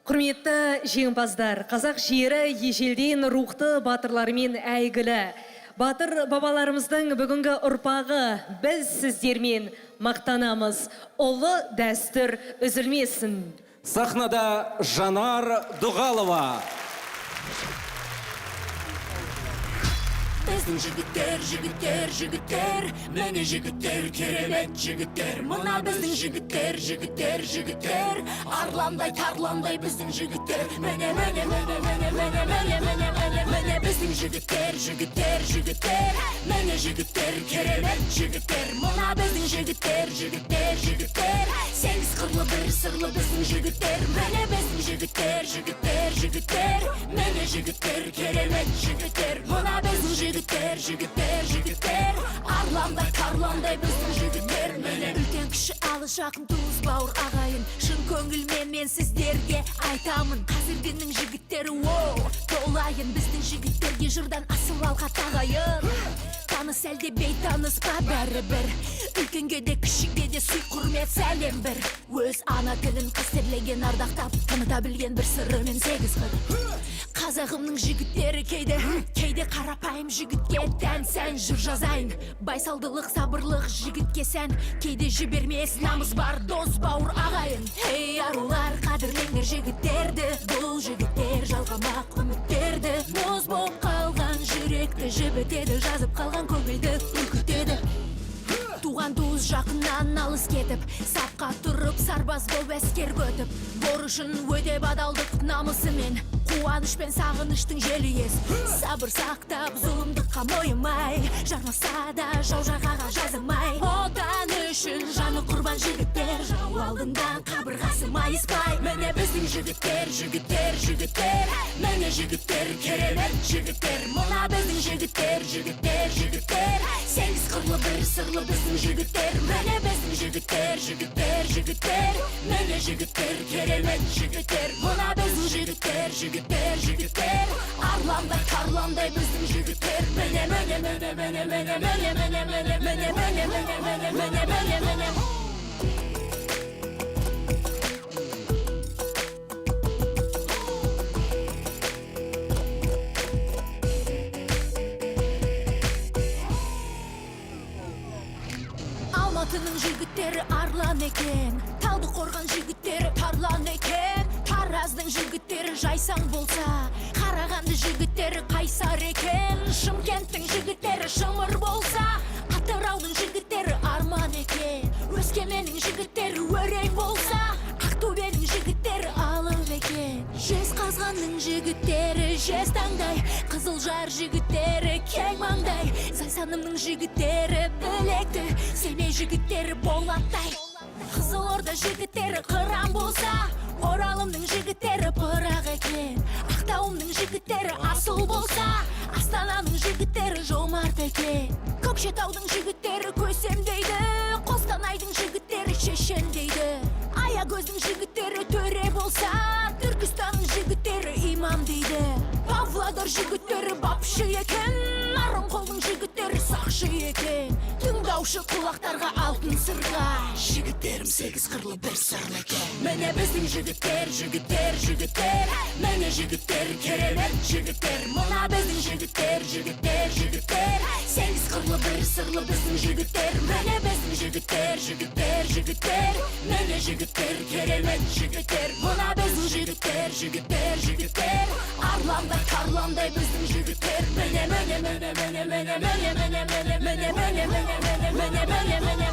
Құрметті жеңімпаздар, қазақ жері ежелден рухты батырларымен әйгілі. Батыр бабаларымыздың бүгінгі ұрпағы біз сіздермен мақтанамыз. Ұлы дәстүр үзілмесін. Сахнада Жанар Дұғалова. Біздің жігіттер, жігіттер, жігіттер, міне жігіттер, керемет жігіттер. Мына біздің жігіттер, жігіттер, жігіттер, арландай, тарландай біздің жігіттер. Міне, міне, міне, міне, міне, міне, міне, міне, міне, біздің жігіттер, жігіттер, жігіттер. Міне жігіттер, керемет жігіттер. Мына біздің жігіттер, жігіттер, жігіттер. Сегіз қырлы бір сырлы біздің жігіттер. Міне біздің жігіттер, жігіттер, жігіттер. Міне жігіттер, керемет жігіттер. Мына біздің жігіттер, жігіттер, жігіттер. Арландай, тарландай біздің жігіттер. Міне үлкен кіші алыс жақын туыс бауыр ағайын. Шын көңілмен мен сіздерге айтамын. Қазіргінің жігіттері толайын. Біздің жігіттерге жырдан асыл алға тағайын. Таныс әлде бейтаныс па бәрібір. Үлкенге де кішіге де сый құрмет сәлем бір. Өз ана тілін қастерлеген ардақтап, таныта білген бір сырымен сегіз қыр. Қазағымның жігіттері кейде қарапайым жігітке тән сән жыр жазайын. Байсалдылық, сабырлық жігітке сән, кейде жібермес намыс бар дос бауыр ағайын. Ей арулар, қадірлеңдер жігіттерді, бұл жігіттер жалғамақ үміттерді. Мұз боп қалған жүректі жібітеді, жазып қалған көңілді үркітеді. Туған туыс жақыннан алыс кетіп, сапқа тұрып сарбаз болып әскер көтіп, борышын өтеп адалдық намысымен, қуаныш пен сағыныштың желі ес. Сабыр сақтап зұлымдыққа мойымай, жармаса да жау жағаға жазымай. Отан үшін жаны құрбан жігіттер, жау алдында қабырғасы майыспай. Міне біздің жігіттер, жігіттер, жігіттер. Міне жігіттер, керемет жігіттер. Мына біздің жігіттер, жігіттер, жігіттер. Сегіз қырлы бір сырлы біздің жігіттер. Міне біздің жігіттер, жігіттер, жігіттер. Міне жігіттер, керемет жігіттер. Мына біздің жігіттер, жігіттер, жігіттер. Арландай, тарландай біздің жігіттер. Міне, міне, міне, міне, міне, міне, міне, міне, міне, міне, міне, міне, міне, міне, міне. Алматының жігіттері арлан екен, Талды қорған жігіттері тарлан екен. Тараздың жігіттері жайсаң болса, Қарағанды жігіттері қайсар екен. Шымкенттің жігіттері шымыр болса, Атыраудың жігіттері арман екен. Өскеменнің жігіттері өрей болса, Ақтөбенің жігіттері алып екен. Жезқазғанның жігіттері жез таңдай, Қызылжар жігіттері кең маңдай. Зайсанымның жігіттері білекті, Семей жігіттері болаттай. Қызылорда жігіттері қыран болса, Оралымның жігіттері пырақ екен. Ақтауымның жігіттері асыл болса, Астананың жігіттері жомарт екен. Көкшетаудың жігіттері көсем дейді, Қостанайдың жігіттері шешен дейді. Аягөздің жігіттері төре болса, Түркістанның жігіттері имам дейді. Павлодар жігіттері бапшы екен, Нарынқолдың жігіттері сақшы екен. Тыңдаушы құлақтарға алтын сырға, жігіттерім сегіз қырлы бір сырлы екен. Міне біздің жігіттер, жігіттер, жігіттер. Міне жігіттер, керемет жігіттер. Мына біздің жігіттер, жігіттер, жігіттер. Сегіз қырлы бір сырлы біздің жігіттер. Міне біздің жігіттер, жігіттер, жігіттер. Міне жігіттер, керемет жігіттер. Мына біздің жігіттер, жігіттер, жігіттер. Арландай, тарландай біздің жігіттер. Міне, міне, міне, міне, міне, міне, міне, міне, міне, міне, міне, міне, міне, міне.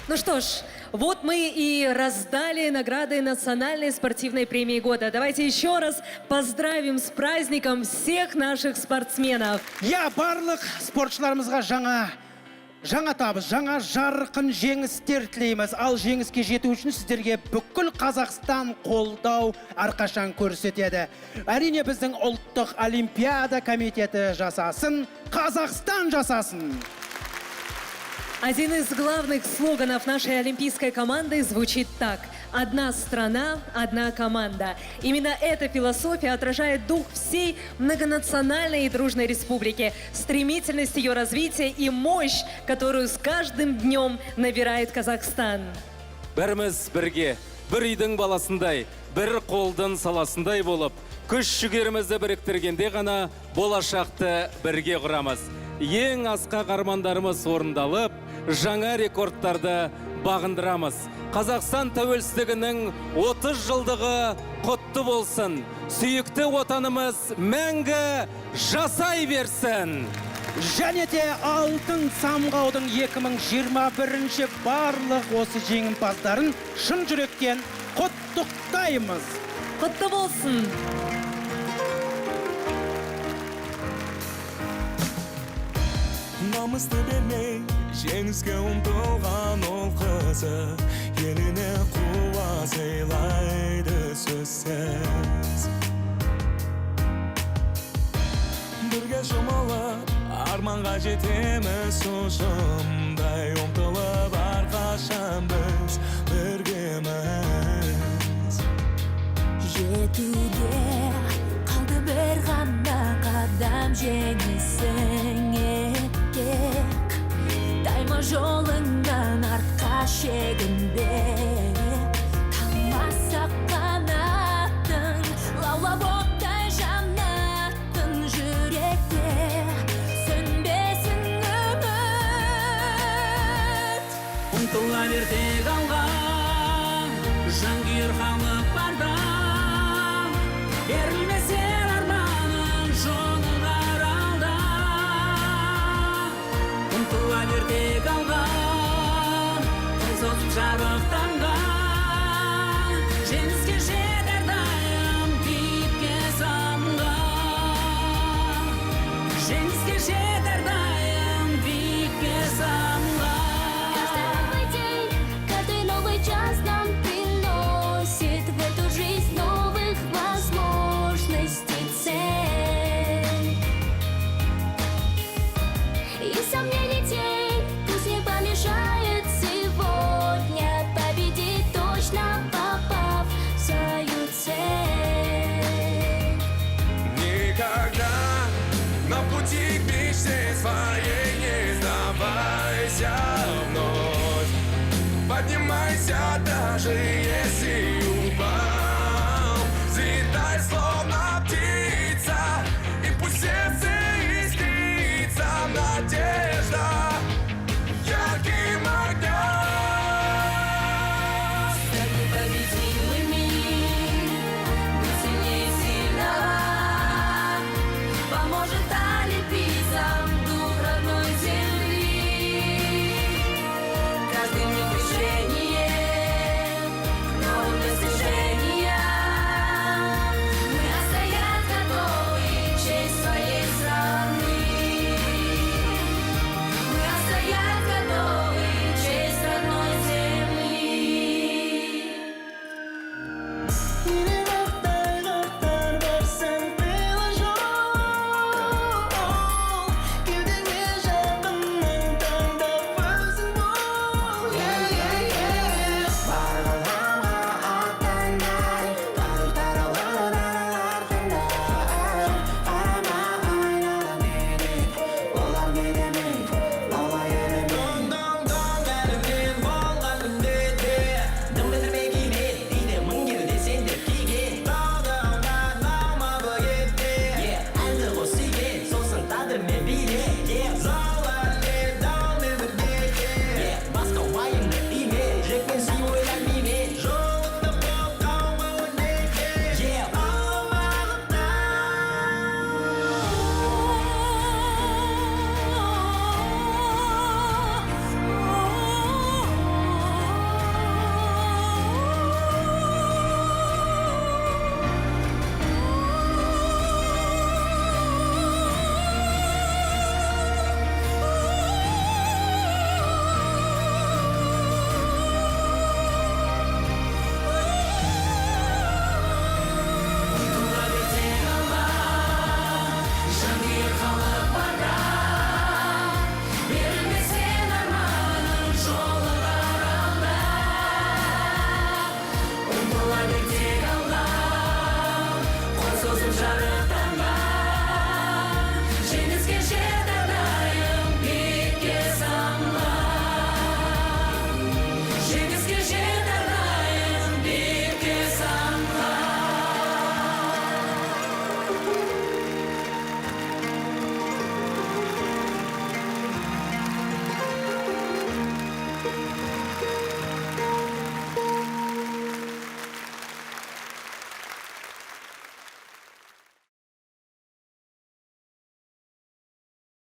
Ну что ж, вот мы и раздали награды национальной спортивной премии года. Давайте еще раз поздравим с праздником всех наших спортсменов. Я барлық спортшыларымызға жаңа табыс, жаңа жарқын жеңістер тілейміз. Ал жеңіске жету үшін сіздерге бүкіл Қазақстан қолдау әрқашан көрсетеді. Әрине біздің ұлттық олимпиада комитеті жасасын, Қазақстан жасасын. Один из главных слоганов нашей олимпийской команды звучит так: «Одна страна, одна команда». Именно эта философия отражает дух всей многонациональной и дружной республики, стремительность ее развития и мощь, которую с каждым днем набирает Казахстан. Біріміз бірге, бір үйдің баласындай, бір қолдың саласындай болып, күш-жүгерімізді біріктіргенде ғана болашақты бірге құрамыз. Ең асқақ армандарымыз орындалып, жаңа рекордтарды бағындырамыз. Қазақстан тәуелсіздігінің 30 жылдығы құтты болсын. Сүйікті отанымыз мәңгі жасай берсін. Және де алтын самғаудың 2021 барлық осы жеңімпаздарын шын жүректен құттықтаймыз. Құтты болсын. Намысты бермей, жеңіске ұмтылған ол қызы, еліне қуа сыйлайды сөзсіз. Бірге жұмылып, арманға жетеміз ұжымдай, ұмтылып әрқашан біз біргеміз. Жетуге қалды бір ғана қадам, жеңісіңе тек тайма жолыңнан артқа шегін